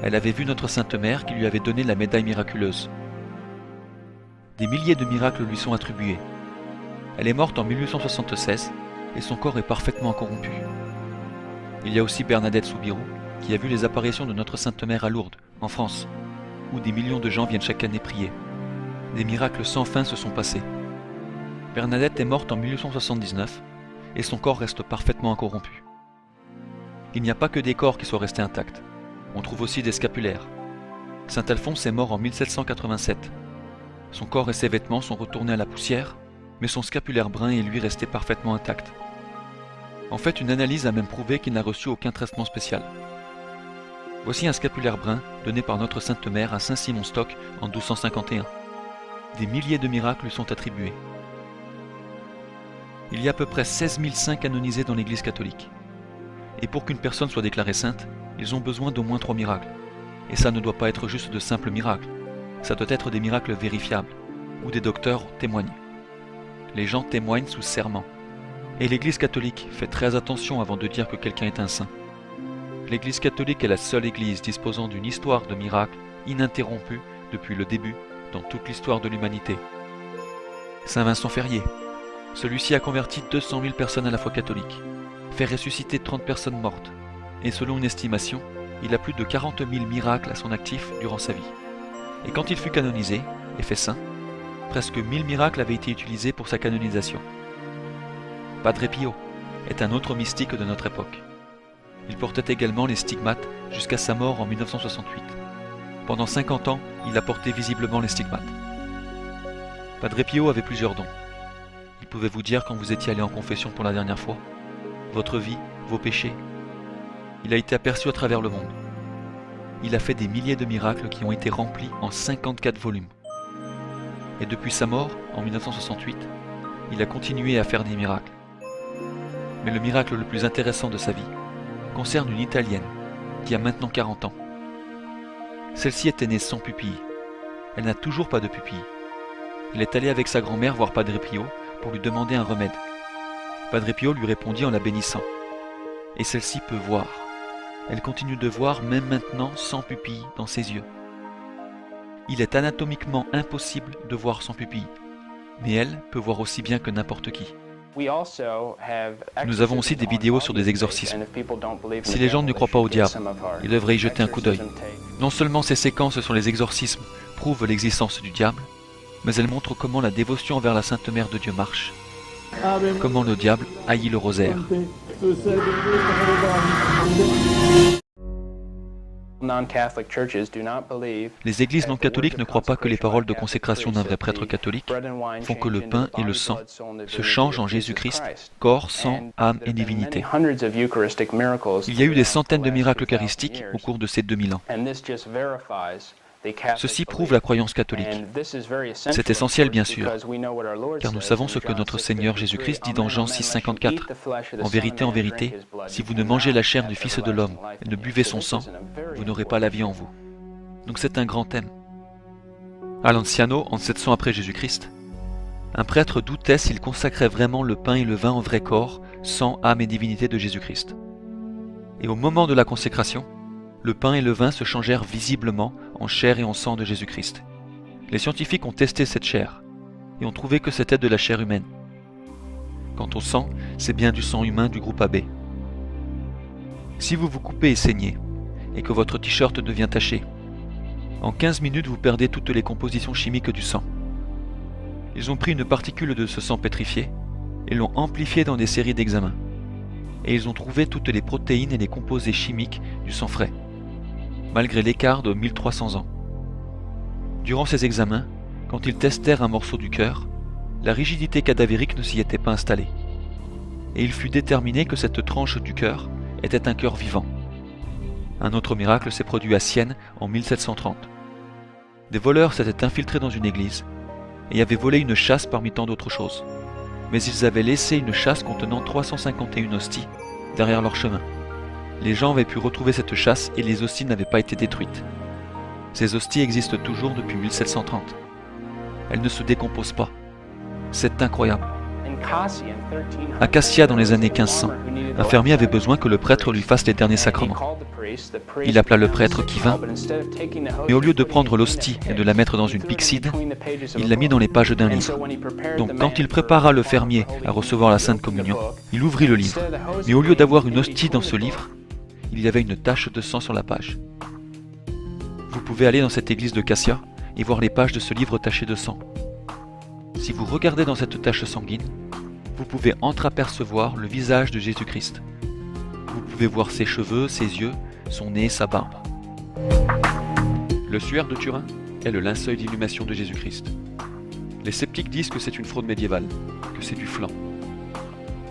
Elle avait vu notre Sainte Mère qui lui avait donné la médaille miraculeuse. Des milliers de miracles lui sont attribués. Elle est morte en 1876 et son corps est parfaitement incorrompu. Il y a aussi Bernadette Soubirous qui a vu les apparitions de notre Sainte Mère à Lourdes, en France, où des millions de gens viennent chaque année prier. Des miracles sans fin se sont passés. Bernadette est morte en 1879 et son corps reste parfaitement incorrompu. Il n'y a pas que des corps qui soient restés intacts. On trouve aussi des scapulaires. Saint Alphonse est mort en 1787. Son corps et ses vêtements sont retournés à la poussière, mais son scapulaire brun est lui resté parfaitement intact. En fait, une analyse a même prouvé qu'il n'a reçu aucun traitement spécial. Voici un scapulaire brun donné par notre Sainte Mère à Saint-Simon-Stock en 1251. Des milliers de miracles lui sont attribués. Il y a à peu près 16 000 saints canonisés dans l'Église catholique. Et pour qu'une personne soit déclarée sainte, ils ont besoin d'au moins 3 miracles. Et ça ne doit pas être juste de simples miracles. Ça doit être des miracles vérifiables, où des docteurs témoignent. Les gens témoignent sous serment. Et l'Église catholique fait très attention avant de dire que quelqu'un est un saint. L'Église catholique est la seule Église disposant d'une histoire de miracles ininterrompue depuis le début dans toute l'histoire de l'humanité. Saint Vincent Ferrier. Celui-ci a converti 200 000 personnes à la foi catholique, fait ressusciter 30 personnes mortes, et selon une estimation, il a plus de 40 000 miracles à son actif durant sa vie. Et quand il fut canonisé et fait saint, presque 1000 miracles avaient été utilisés pour sa canonisation. Padre Pio est un autre mystique de notre époque. Il portait également les stigmates jusqu'à sa mort en 1968. Pendant 50 ans, il a porté visiblement les stigmates. Padre Pio avait plusieurs dons. Il pouvait vous dire quand vous étiez allé en confession pour la dernière fois, votre vie, vos péchés. Il a été aperçu à travers le monde. Il a fait des milliers de miracles qui ont été remplis en 54 volumes. Et depuis sa mort, en 1968, il a continué à faire des miracles. Mais le miracle le plus intéressant de sa vie concerne une Italienne qui a maintenant 40 ans. Celle-ci était née sans pupille. Elle n'a toujours pas de pupille. Elle est allée avec sa grand-mère voir Padre Pio pour lui demander un remède. Padre Pio lui répondit en la bénissant. Et celle-ci peut voir. Elle continue de voir même maintenant sans pupille dans ses yeux. Il est anatomiquement impossible de voir sans pupille, mais elle peut voir aussi bien que n'importe qui. Nous avons aussi des vidéos sur des exorcismes. Si les gens ne croient pas au diable, ils devraient y jeter un coup d'œil. Non seulement ces séquences sur les exorcismes prouvent l'existence du diable, mais elles montrent comment la dévotion envers la Sainte Mère de Dieu marche. Comment le diable haït le rosaire. Les églises non catholiques ne croient pas que les paroles de consécration d'un vrai prêtre catholique font que le pain et le sang se changent en Jésus-Christ, corps, sang, âme et divinité. Il y a eu des centaines de miracles eucharistiques au cours de ces 2000 ans. Ceci prouve la croyance catholique. C'est essentiel, bien sûr, car nous savons ce que notre Seigneur Jésus-Christ dit dans Jean 6,54. En vérité, si vous ne mangez la chair du Fils de l'homme et ne buvez son sang, vous n'aurez pas la vie en vous. Donc c'est un grand thème. À l'Anciano, en 700 après Jésus-Christ, un prêtre doutait s'il consacrait vraiment le pain et le vin en vrai corps, sang, âme et divinité de Jésus-Christ. Et au moment de la consécration, le pain et le vin se changèrent visiblement en chair et en sang de Jésus-Christ. Les scientifiques ont testé cette chair et ont trouvé que c'était de la chair humaine. Quant au sang, c'est bien du sang humain du groupe AB. Si vous vous coupez et saignez, et que votre t-shirt devient taché, en 15 minutes vous perdez toutes les compositions chimiques du sang. Ils ont pris une particule de ce sang pétrifié et l'ont amplifié dans des séries d'examens. Et ils ont trouvé toutes les protéines et les composés chimiques du sang frais, malgré l'écart de 1300 ans. Durant ces examens, quand ils testèrent un morceau du cœur, la rigidité cadavérique ne s'y était pas installée. Et il fut déterminé que cette tranche du cœur était un cœur vivant. Un autre miracle s'est produit à Sienne en 1730. Des voleurs s'étaient infiltrés dans une église et avaient volé une châsse parmi tant d'autres choses. Mais ils avaient laissé une châsse contenant 351 hosties derrière leur chemin. Les gens avaient pu retrouver cette châsse et les hosties n'avaient pas été détruites. Ces hosties existent toujours depuis 1730. Elles ne se décomposent pas. C'est incroyable. À Cassia, dans les années 1500, un fermier avait besoin que le prêtre lui fasse les derniers sacrements. Il appela le prêtre qui vint, mais au lieu de prendre l'hostie et de la mettre dans une pyxide, il la mit dans les pages d'un livre. Donc quand il prépara le fermier à recevoir la Sainte Communion, il ouvrit le livre, mais au lieu d'avoir une hostie dans ce livre, il y avait une tache de sang sur la page. Vous pouvez aller dans cette église de Cassia et voir les pages de ce livre tachées de sang. Si vous regardez dans cette tache sanguine, vous pouvez entreapercevoir le visage de Jésus-Christ. Vous pouvez voir ses cheveux, ses yeux, son nez, sa barbe. Le suaire de Turin est le linceul d'inhumation de Jésus-Christ. Les sceptiques disent que c'est une fraude médiévale, que c'est du flan.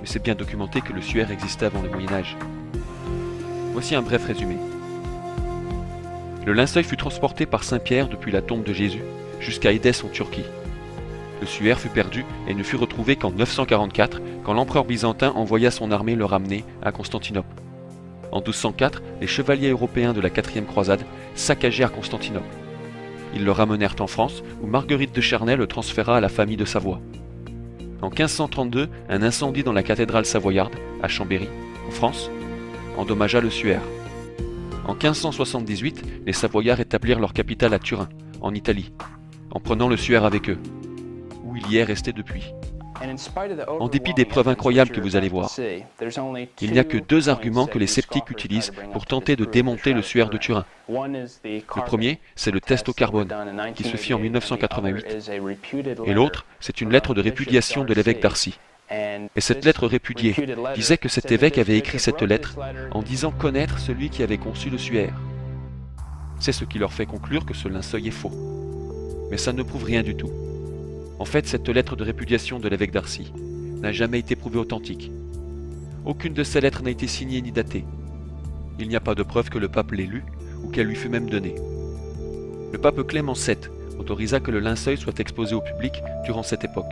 Mais c'est bien documenté que le suaire existait avant le Moyen-Âge. Voici un bref résumé. Le linceul fut transporté par Saint Pierre depuis la tombe de Jésus jusqu'à Édesse en Turquie. Le suaire fut perdu et ne fut retrouvé qu'en 944, quand l'empereur byzantin envoya son armée le ramener à Constantinople. En 1204, les chevaliers européens de la 4e croisade saccagèrent Constantinople. Ils le ramenèrent en France, où Marguerite de Chernay le transféra à la famille de Savoie. En 1532, un incendie dans la cathédrale savoyarde, à Chambéry, en France, endommagea le suaire. En 1578, les Savoyards établirent leur capitale à Turin, en Italie, en prenant le suaire avec eux, où il y est resté depuis. En dépit des preuves incroyables que vous allez voir, il n'y a que deux arguments que les sceptiques utilisent pour tenter de démonter le suaire de Turin. Le premier, c'est le test au carbone, qui se fit en 1988, et l'autre, c'est une lettre de répudiation de l'évêque d'Arcy. Et cette lettre répudiée disait que cet évêque avait écrit cette lettre en disant connaître celui qui avait conçu le suaire. C'est ce qui leur fait conclure que ce linceul est faux. Mais ça ne prouve rien du tout. En fait, cette lettre de répudiation de l'évêque d'Arcy n'a jamais été prouvée authentique. Aucune de ces lettres n'a été signée ni datée. Il n'y a pas de preuve que le pape l'ait lue ou qu'elle lui fut même donnée. Le pape Clément VII autorisa que le linceul soit exposé au public durant cette époque.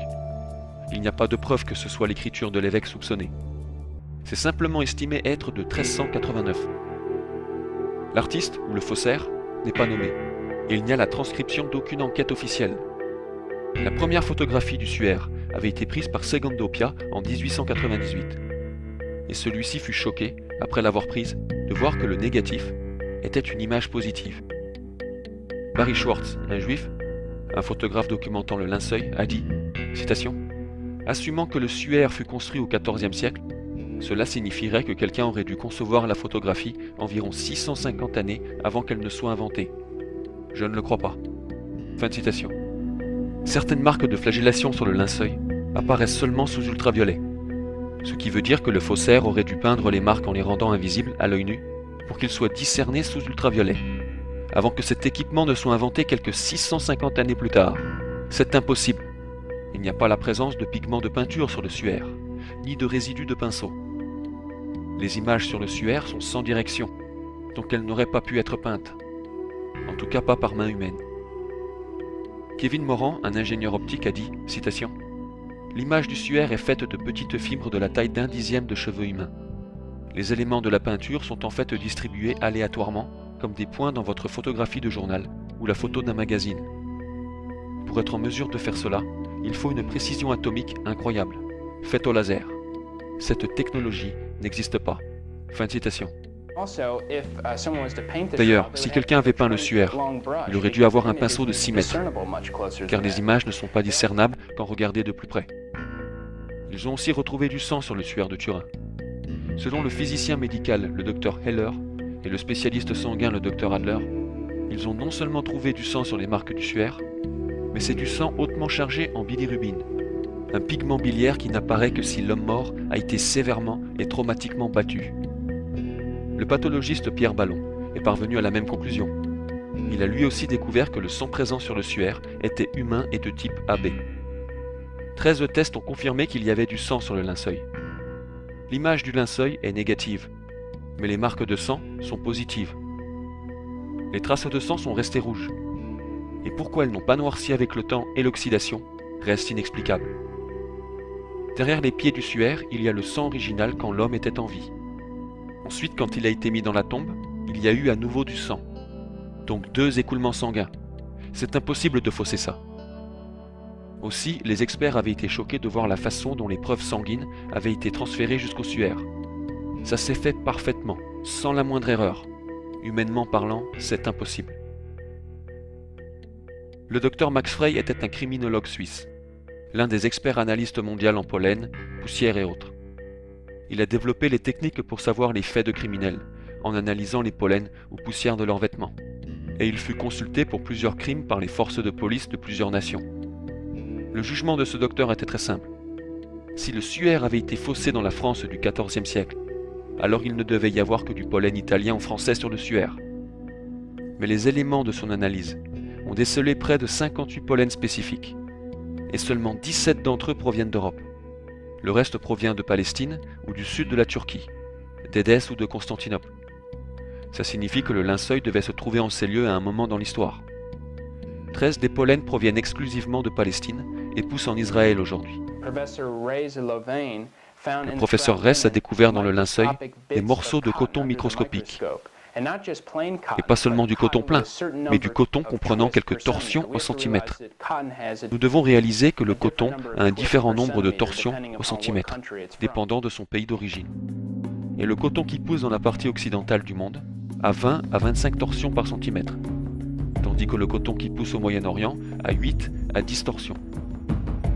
Il n'y a pas de preuve que ce soit l'écriture de l'évêque soupçonné. C'est simplement estimé être de 1389. L'artiste, ou le faussaire, n'est pas nommé, et il n'y a la transcription d'aucune enquête officielle. La première photographie du suaire avait été prise par Segundo Pia en 1898, et celui-ci fut choqué, après l'avoir prise, de voir que le négatif était une image positive. Barry Schwartz, un juif, un photographe documentant le linceul, a dit, citation, « Assumant que le suaire fut construit au XIVe siècle, cela signifierait que quelqu'un aurait dû concevoir la photographie environ 650 années avant qu'elle ne soit inventée. Je ne le crois pas. » Fin de citation. Certaines marques de flagellation sur le linceul apparaissent seulement sous ultraviolet, ce qui veut dire que le faussaire aurait dû peindre les marques en les rendant invisibles à l'œil nu pour qu'ils soient discernés sous ultraviolet, avant que cet équipement ne soit inventé quelques 650 années plus tard. C'est impossible. Il n'y a pas la présence de pigments de peinture sur le suaire, ni de résidus de pinceau. Les images sur le suaire sont sans direction, donc elles n'auraient pas pu être peintes. En tout cas pas par main humaine. Kevin Morand, un ingénieur optique, a dit, citation, « L'image du suaire est faite de petites fibres de la taille d'un dixième de cheveux humains. Les éléments de la peinture sont en fait distribués aléatoirement, comme des points dans votre photographie de journal ou la photo d'un magazine. Pour être en mesure de faire cela, il faut une précision atomique incroyable, faite au laser. Cette technologie n'existe pas. » Fin de citation. D'ailleurs, si quelqu'un avait peint le suaire, il aurait dû avoir un pinceau de 6 mètres, car les images ne sont pas discernables quand regardées de plus près. Ils ont aussi retrouvé du sang sur le suaire de Turin. Selon le physicien médical, le docteur Heller, et le spécialiste sanguin, le docteur Adler, ils ont non seulement trouvé du sang sur les marques du suaire, mais c'est du sang hautement chargé en bilirubine, un pigment biliaire qui n'apparaît que si l'homme mort a été sévèrement et traumatiquement battu. Le pathologiste Pierre Ballon est parvenu à la même conclusion. Il a lui aussi découvert que le sang présent sur le suaire était humain et de type AB. 13 tests ont confirmé qu'il y avait du sang sur le linceul. L'image du linceul est négative, mais les marques de sang sont positives. Les traces de sang sont restées rouges. Et pourquoi elles n'ont pas noirci avec le temps et l'oxydation reste inexplicable. Derrière les pieds du suaire, il y a le sang original quand l'homme était en vie. Ensuite, quand il a été mis dans la tombe, il y a eu à nouveau du sang. Donc 2 écoulements sanguins. C'est impossible de fausser ça. Aussi, les experts avaient été choqués de voir la façon dont les preuves sanguines avaient été transférées jusqu'au suaire. Ça s'est fait parfaitement, sans la moindre erreur. Humainement parlant, c'est impossible. Le docteur Max Frey était un criminologue suisse, l'un des experts analystes mondiaux en pollen, poussière et autres. Il a développé les techniques pour savoir les faits de criminels, en analysant les pollens ou poussières de leurs vêtements. Et il fut consulté pour plusieurs crimes par les forces de police de plusieurs nations. Le jugement de ce docteur était très simple. Si le suaire avait été faussé dans la France du XIVe siècle, alors il ne devait y avoir que du pollen italien ou français sur le suaire. Mais les éléments de son analyse ont décelé près de 58 pollens spécifiques, et seulement 17 d'entre eux proviennent d'Europe. Le reste provient de Palestine ou du sud de la Turquie, d'Édesse ou de Constantinople. Ça signifie que le linceul devait se trouver en ces lieux à un moment dans l'histoire. 13 des pollens proviennent exclusivement de Palestine et poussent en Israël aujourd'hui. Le professeur Ress a découvert dans le linceul des morceaux de coton microscopiques. Et pas seulement du coton plein, mais du coton comprenant quelques torsions au centimètre. Nous devons réaliser que le coton a un différent nombre de torsions au centimètre, dépendant de son pays d'origine. Et le coton qui pousse dans la partie occidentale du monde a 20 à 25 torsions par centimètre, tandis que le coton qui pousse au Moyen-Orient a 8 à 10 torsions.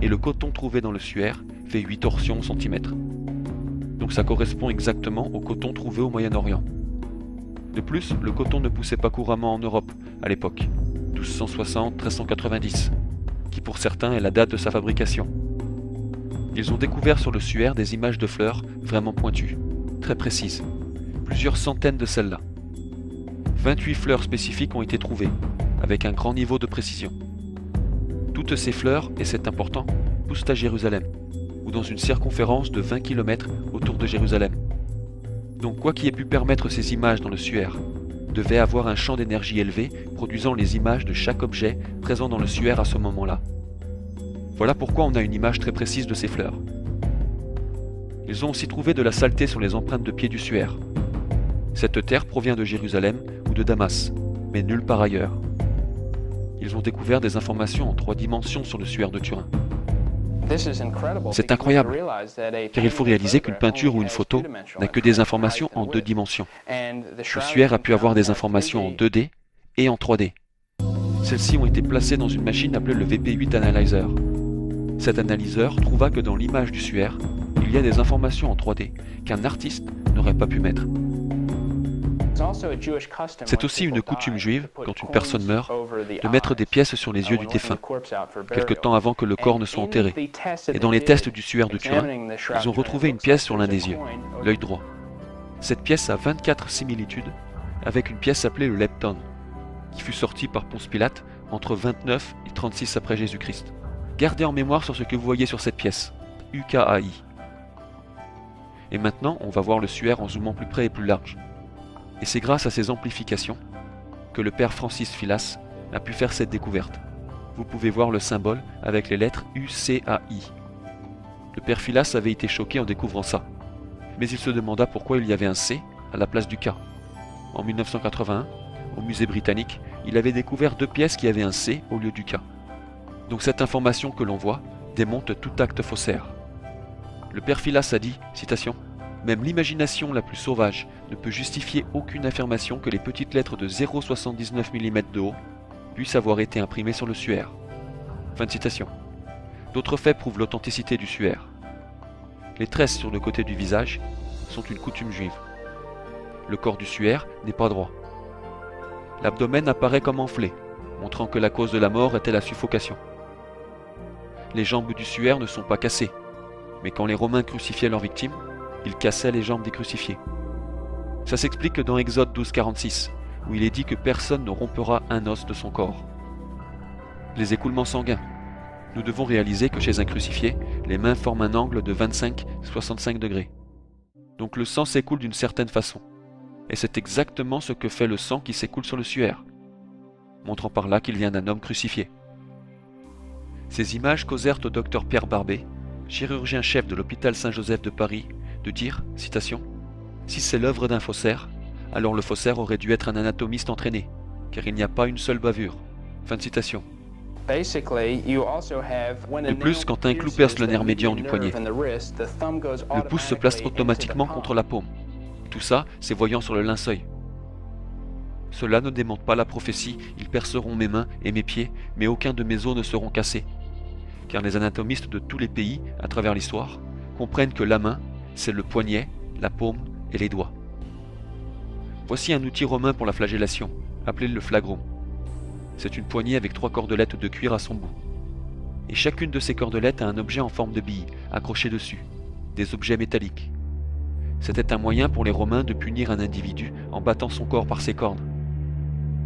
Et le coton trouvé dans le suaire fait 8 torsions au centimètre. Donc ça correspond exactement au coton trouvé au Moyen-Orient. De plus, le coton ne poussait pas couramment en Europe à l'époque, 1260-1390, qui pour certains est la date de sa fabrication. Ils ont découvert sur le suaire des images de fleurs vraiment pointues, très précises, plusieurs centaines de celles-là. 28 fleurs spécifiques ont été trouvées, avec un grand niveau de précision. Toutes ces fleurs, et c'est important, poussent à Jérusalem, ou dans une circonférence de 20 km autour de Jérusalem. Donc quoi qui ait pu permettre ces images dans le suaire devait avoir un champ d'énergie élevé produisant les images de chaque objet présent dans le suaire à ce moment-là. Voilà pourquoi on a une image très précise de ces fleurs. Ils ont aussi trouvé de la saleté sur les empreintes de pieds du suaire. Cette terre provient de Jérusalem ou de Damas, mais nulle part ailleurs. Ils ont découvert des informations en 3 dimensions sur le suaire de Turin. C'est incroyable, car il faut réaliser qu'une peinture ou une photo n'a que des informations en 2 dimensions. Le suaire a pu avoir des informations en 2D et en 3D. Celles-ci ont été placées dans une machine appelée le VP8 Analyzer. Cet analyseur trouva que dans l'image du suaire, il y a des informations en 3D qu'un artiste n'aurait pas pu mettre. C'est aussi une coutume juive, quand une personne meurt, de mettre des pièces sur les yeux du défunt, quelque temps avant que le corps ne soit enterré. Et dans les tests du suaire de Turin, ils ont retrouvé une pièce sur l'un des yeux, l'œil droit. Cette pièce a 24 similitudes avec une pièce appelée le lepton, qui fut sortie par Ponce Pilate entre 29 et 36 après Jésus-Christ. Gardez en mémoire sur ce que vous voyez sur cette pièce, UKAI. Et maintenant, on va voir le suaire en zoomant plus près et plus large. Et c'est grâce à ces amplifications que le père Francis Philas a pu faire cette découverte. Vous pouvez voir le symbole avec les lettres UCAI. Le père Philas avait été choqué en découvrant ça, mais il se demanda pourquoi il y avait un C à la place du K. En 1981, au musée britannique, il avait découvert 2 pièces qui avaient un C au lieu du K. Donc cette information que l'on voit démonte tout acte faussaire. Le père Philas a dit, citation, « Même l'imagination la plus sauvage ne peut justifier aucune affirmation que les petites lettres de 0,79 mm de haut puissent avoir été imprimées sur le suaire. » Fin de citation. D'autres faits prouvent l'authenticité du suaire. Les tresses sur le côté du visage sont une coutume juive. Le corps du suaire n'est pas droit. L'abdomen apparaît comme enflé, montrant que la cause de la mort était la suffocation. Les jambes du suaire ne sont pas cassées, mais quand les Romains crucifiaient leurs victimes, ils cassaient les jambes des crucifiés. Ça s'explique dans Exode 12,46, où il est dit que personne ne rompera un os de son corps. Les écoulements sanguins. Nous devons réaliser que chez un crucifié, les mains forment un angle de 25-65 degrés. Donc le sang s'écoule d'une certaine façon. Et c'est exactement ce que fait le sang qui s'écoule sur le suaire, montrant par là qu'il vient d'un homme crucifié. Ces images causèrent au docteur Pierre Barbet, chirurgien-chef de l'hôpital Saint-Joseph de Paris, de dire, citation, « Si c'est l'œuvre d'un faussaire, alors le faussaire aurait dû être un anatomiste entraîné, car il n'y a pas une seule bavure. » Fin de citation. De plus, quand un clou perce le nerf médian du poignet, le pouce se place automatiquement contre la paume. Tout ça, c'est voyant sur le linceul. Cela ne démente pas la prophétie, ils perceront mes mains et mes pieds, mais aucun de mes os ne seront cassés. Car les anatomistes de tous les pays, à travers l'histoire, comprennent que la main, c'est le poignet, la paume et les doigts. Voici un outil romain pour la flagellation, appelé le flagrum. C'est une poignée avec 3 cordelettes de cuir à son bout. Et chacune de ces cordelettes a un objet en forme de bille, accroché dessus, des objets métalliques. C'était un moyen pour les Romains de punir un individu en battant son corps par ses cornes.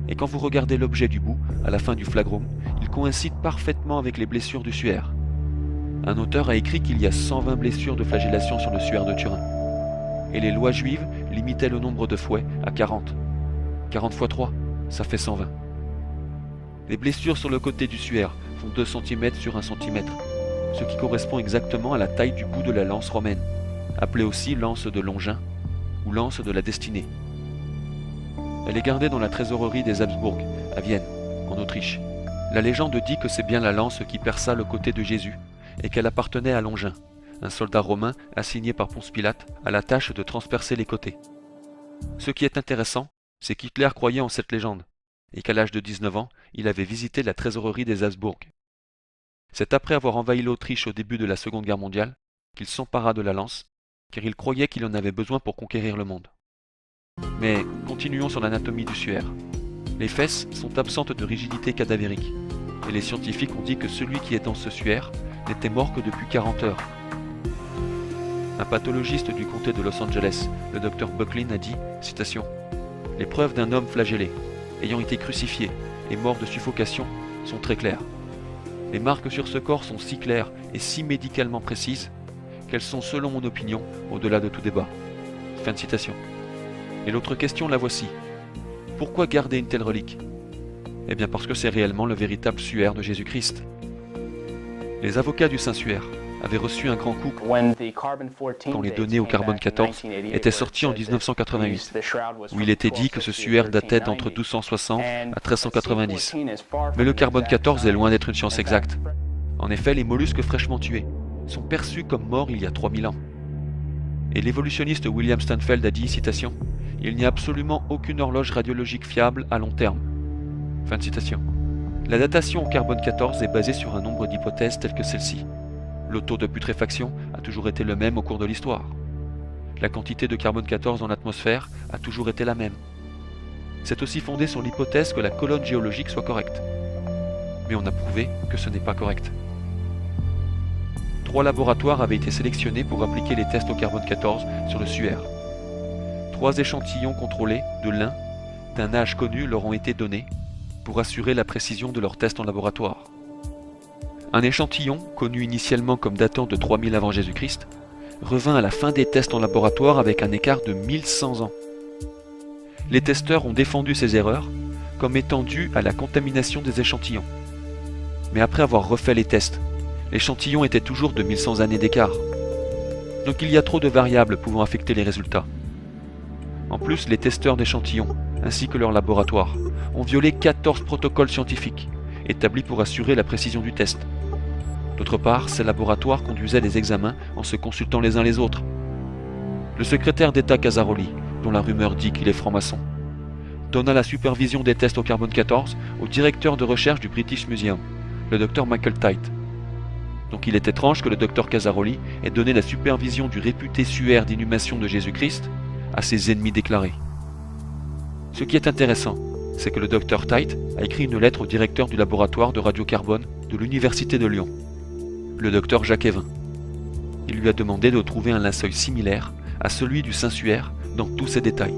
Et quand vous regardez l'objet du bout, à la fin du flagrum, il coïncide parfaitement avec les blessures du suaire. Un auteur a écrit qu'il y a 120 blessures de flagellation sur le suaire de Turin. Et les lois juives limitaient le nombre de fouets à 40. 40 x 3, ça fait 120. Les blessures sur le côté du suaire font 2 cm sur 1 cm, ce qui correspond exactement à la taille du bout de la lance romaine, appelée aussi lance de Longin ou lance de la destinée. Elle est gardée dans la trésorerie des Habsbourg, à Vienne, en Autriche. La légende dit que c'est bien la lance qui perça le côté de Jésus, et qu'elle appartenait à Longin, un soldat romain assigné par Ponce Pilate à la tâche de transpercer les côtés. Ce qui est intéressant, c'est qu'Hitler croyait en cette légende, et qu'à l'âge de 19 ans, il avait visité la trésorerie des Habsbourg. C'est après avoir envahi l'Autriche au début de la Seconde Guerre mondiale qu'il s'empara de la lance, car il croyait qu'il en avait besoin pour conquérir le monde. Mais continuons sur l'anatomie du suaire. Les fesses sont absentes de rigidité cadavérique, et les scientifiques ont dit que celui qui est dans ce suaire n'était mort que depuis 40 heures. Un pathologiste du comté de Los Angeles, le docteur Bucklin, a dit, citation, « Les preuves d'un homme flagellé, ayant été crucifié et mort de suffocation, sont très claires. Les marques sur ce corps sont si claires et si médicalement précises qu'elles sont, selon mon opinion, au-delà de tout débat. » Fin de citation. Et l'autre question, la voici. Pourquoi garder une telle relique? Eh bien parce que c'est réellement le véritable suaire de Jésus-Christ. Les avocats du Saint-Suaire avaient reçu un grand coup quand les données au carbone 14 étaient sorties en 1988, où il était dit que ce suaire datait d'entre 1260 à 1390. Mais le carbone 14 est loin d'être une science exacte. En effet, les mollusques fraîchement tués sont perçus comme morts il y a 3000 ans. Et l'évolutionniste William Stanfeld a dit, citation, « Il n'y a absolument aucune horloge radiologique fiable à long terme. » Fin de citation. La datation au carbone 14 est basée sur un nombre d'hypothèses telles que celle-ci. Le taux de putréfaction a toujours été le même au cours de l'histoire. La quantité de carbone 14 dans l'atmosphère a toujours été la même. C'est aussi fondé sur l'hypothèse que la colonne géologique soit correcte. Mais on a prouvé que ce n'est pas correct. 3 laboratoires avaient été sélectionnés pour appliquer les tests au carbone 14 sur le suaire. 3 échantillons contrôlés de l'un d'un âge connu leur ont été donnés pour assurer la précision de leurs tests en laboratoire. Un échantillon, connu initialement comme datant de 3000 avant Jésus-Christ, revint à la fin des tests en laboratoire avec un écart de 1100 ans. Les testeurs ont défendu ces erreurs comme étant dues à la contamination des échantillons. Mais après avoir refait les tests, l'échantillon était toujours de 1100 années d'écart. Donc il y a trop de variables pouvant affecter les résultats. En plus, les testeurs d'échantillons, ainsi que leurs laboratoires, ont violé 14 protocoles scientifiques, établis pour assurer la précision du test. D'autre part, ces laboratoires conduisaient des examens en se consultant les uns les autres. Le secrétaire d'État Casaroli, dont la rumeur dit qu'il est franc-maçon, donna la supervision des tests au carbone 14 au directeur de recherche du British Museum, le Dr Michael Tite. Donc il est étrange que le Dr Casaroli ait donné la supervision du réputé suaire d'inhumation de Jésus-Christ à ses ennemis déclarés. Ce qui est intéressant, c'est que le Dr Tite a écrit une lettre au directeur du laboratoire de radiocarbone de l'Université de Lyon, le Dr Jacques Evin. Il lui a demandé de trouver un linceul similaire à celui du Saint-Suaire dans tous ses détails.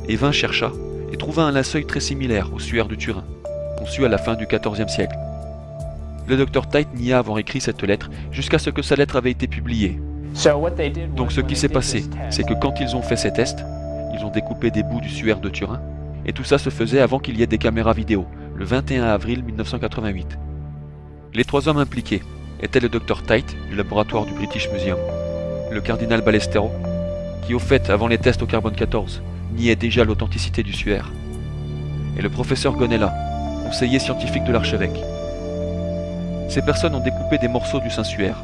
Evin chercha et trouva un linceul très similaire au suaire de Turin, conçu à la fin du XIVe siècle. Le Dr Tite nia avoir écrit cette lettre jusqu'à ce que sa lettre avait été publiée. Donc ce qui s'est passé, c'est que quand ils ont fait ces tests, Ils ont découpé des bouts du suaire de Turin, et tout ça se faisait avant qu'il y ait des caméras vidéo, le 21 avril 1988. Les 3 hommes impliqués étaient le Dr Tite du laboratoire du British Museum, le cardinal Ballestero, qui au fait, avant les tests au carbone 14, niait déjà l'authenticité du suaire, et le professeur Gonella, conseiller scientifique de l'archevêque. Ces personnes ont découpé des morceaux du Saint-Suaire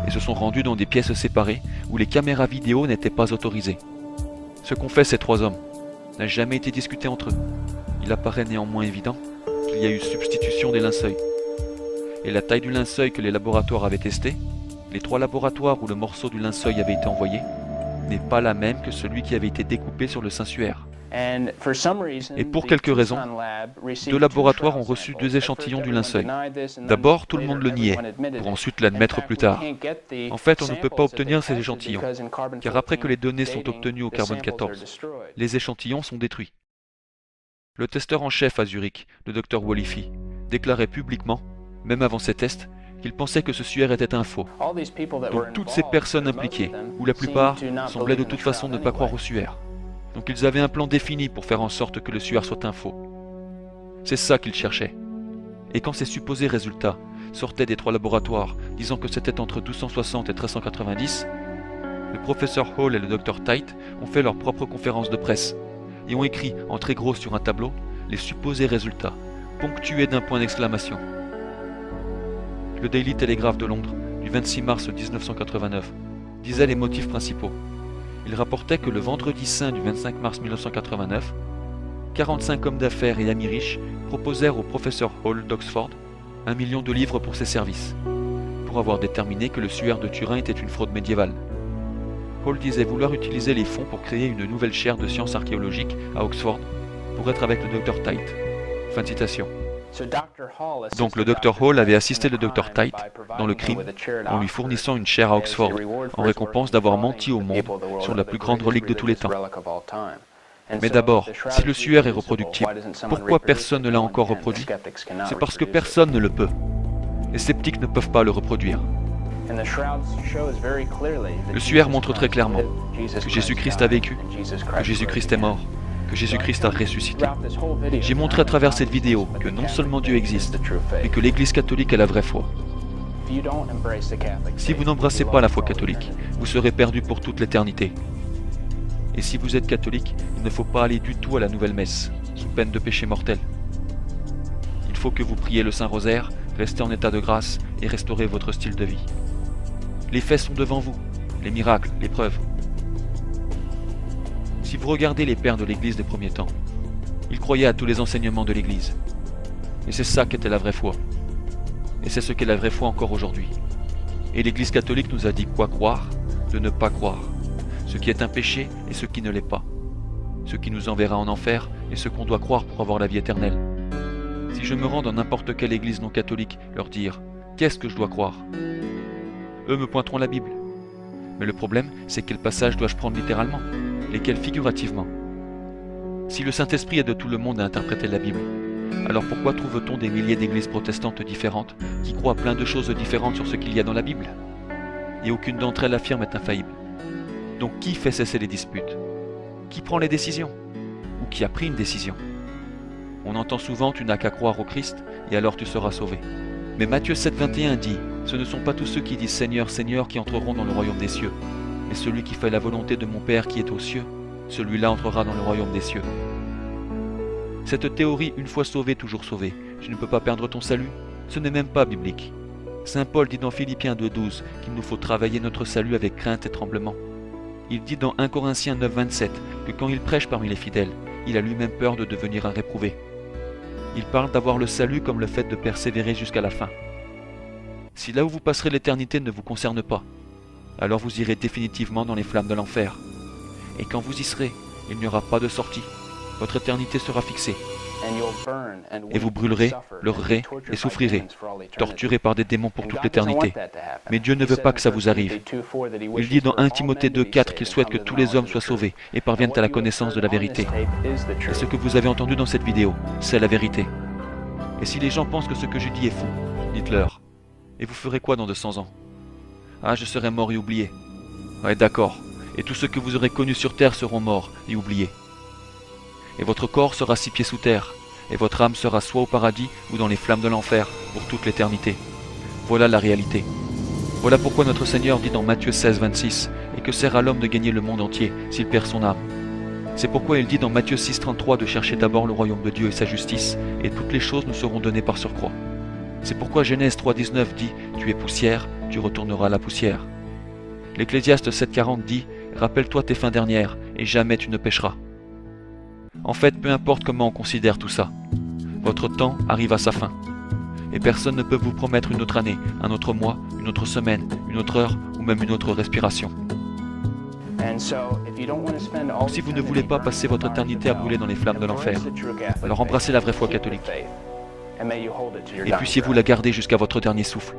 et se sont rendus dans des pièces séparées où les caméras vidéo n'étaient pas autorisées. Ce qu'ont fait ces 3 hommes n'a jamais été discuté entre eux. Il apparaît néanmoins évident qu'il y a eu substitution des linceuils. Et la taille du linceuil que les laboratoires avaient testé, les 3 laboratoires où le morceau du linceuil avait été envoyé, n'est pas la même que celui qui avait été découpé sur le Saint-Suaire. Et pour quelques raisons, 2 laboratoires ont reçu 2 échantillons du linceuil. D'abord, tout le monde le niait, pour ensuite l'admettre plus tard. En fait, on ne peut pas obtenir ces échantillons, car après que les données sont obtenues au carbone 14, les échantillons sont détruits. Le testeur en chef à Zurich, le Dr Wallifi, déclarait publiquement, même avant ces tests, qu'il pensait que ce suaire était un faux. Donc toutes ces personnes impliquées, ou la plupart, semblaient de toute façon ne pas croire au suaire. Donc ils avaient un plan défini pour faire en sorte que le suaire soit un faux. C'est ça qu'ils cherchaient. Et quand ces supposés résultats sortaient des 3 laboratoires disant que c'était entre 1260 et 1390, le professeur Hall et le Dr Tite ont fait leur propre conférence de presse et ont écrit en très gros sur un tableau les supposés résultats, ponctués d'un point d'exclamation. Le Daily Telegraph de Londres, du 26 mars 1989, disait les motifs principaux. Il rapportait que le vendredi saint du 25 mars 1989, 45 hommes d'affaires et amis riches proposèrent au professeur Hall d'Oxford 1 million de livres pour ses services, pour avoir déterminé que le suaire de Turin était une fraude médiévale. Hall disait vouloir utiliser les fonds pour créer une nouvelle chaire de sciences archéologiques à Oxford, pour être avec le Dr Tite. Fin de citation. Donc le Dr Hall avait assisté le Dr Tite dans le crime en lui fournissant une chaire à Oxford en récompense d'avoir menti au monde sur la plus grande relique de tous les temps. Mais d'abord, si le suaire est reproductible, pourquoi personne ne l'a encore reproduit? C'est parce que personne ne le peut. Les sceptiques ne peuvent pas le reproduire. Le suaire montre très clairement que Jésus-Christ a vécu, que Jésus-Christ est mort, que Jésus-Christ a ressuscité. J'ai montré à travers cette vidéo que non seulement Dieu existe, mais que l'Église catholique est la vraie foi. Si vous n'embrassez pas la foi catholique, vous serez perdu pour toute l'éternité. Et si vous êtes catholique, il ne faut pas aller du tout à la nouvelle messe, sous peine de péché mortel. Il faut que vous priez le Saint-Rosaire, restez en état de grâce et restaurez votre style de vie. Les faits sont devant vous, les miracles, les preuves. Si vous regardez les pères de l'Église des premiers temps, ils croyaient à tous les enseignements de l'Église. Et c'est ça qu'était la vraie foi. Et c'est ce qu'est la vraie foi encore aujourd'hui. Et l'Église catholique nous a dit quoi croire, de ne pas croire, ce qui est un péché et ce qui ne l'est pas, ce qui nous enverra en enfer et ce qu'on doit croire pour avoir la vie éternelle. Si je me rends dans n'importe quelle église non catholique, leur dire « Qu'est-ce que je dois croire ?» Eux me pointeront la Bible. Mais le problème, c'est quel passage dois-je prendre littéralement, lesquels figurativement. Si le Saint-Esprit aide tout le monde à interpréter la Bible, alors pourquoi trouve-t-on des milliers d'églises protestantes différentes qui croient plein de choses différentes sur ce qu'il y a dans la Bible? Et aucune d'entre elles affirme être infaillible. Donc qui fait cesser les disputes? Qui prend les décisions? Ou qui a pris une décision? On entend souvent « tu n'as qu'à croire au Christ et alors tu seras sauvé ». Mais Matthieu 7,21 dit « Ce ne sont pas tous ceux qui disent Seigneur, Seigneur qui entreront dans le royaume des cieux, mais celui qui fait la volonté de mon Père qui est aux cieux, celui-là entrera dans le royaume des cieux. » Cette théorie, une fois sauvé, toujours sauvé, tu ne peux pas perdre ton salut, ce n'est même pas biblique. Saint Paul dit dans Philippiens 2,12 qu'il nous faut travailler notre salut avec crainte et tremblement. Il dit dans 1 Corinthiens 9,27 que quand il prêche parmi les fidèles, il a lui-même peur de devenir un réprouvé. Il parle d'avoir le salut comme le fait de persévérer jusqu'à la fin. Si là où vous passerez l'éternité ne vous concerne pas, alors vous irez définitivement dans les flammes de l'enfer. Et quand vous y serez, il n'y aura pas de sortie. Votre éternité sera fixée. Et vous brûlerez, pleurerez et souffrirez, torturés par des démons pour toute l'éternité. Mais Dieu ne veut pas que ça vous arrive. Il dit dans 1 Timothée 2,4 qu'il souhaite que tous les hommes soient sauvés et parviennent à la connaissance de la vérité. Et ce que vous avez entendu dans cette vidéo, c'est la vérité. Et si les gens pensent que ce que je dis est fou, dites-leur. Et vous ferez quoi dans 200 ans? Ah, je serai mort et oublié. Ouais, d'accord. et tous ceux que vous aurez connus sur terre seront morts et oubliés. Et votre corps sera 6 pieds sous terre, et votre âme sera soit au paradis ou dans les flammes de l'enfer pour toute l'éternité. Voilà la réalité. Voilà pourquoi notre Seigneur dit dans Matthieu 16, 26, « Et que sert à l'homme de gagner le monde entier s'il perd son âme ?» C'est pourquoi il dit dans Matthieu 6, 33 de chercher d'abord le royaume de Dieu et sa justice, et toutes les choses nous seront données par surcroît. C'est pourquoi Genèse 3, 19 dit « Tu es poussière, tu retourneras à la poussière ». L'Ecclésiaste 7, 40 dit « Rappelle-toi tes fins dernières, et jamais tu ne pécheras ». En fait, peu importe comment on considère tout ça, votre temps arrive à sa fin. Et personne ne peut vous promettre une autre année, un autre mois, une autre semaine, une autre heure ou même une autre respiration. Donc si vous ne voulez pas passer votre éternité à brûler dans les flammes de l'enfer, alors embrassez la vraie foi catholique. Et puissiez-vous la garder jusqu'à votre dernier souffle.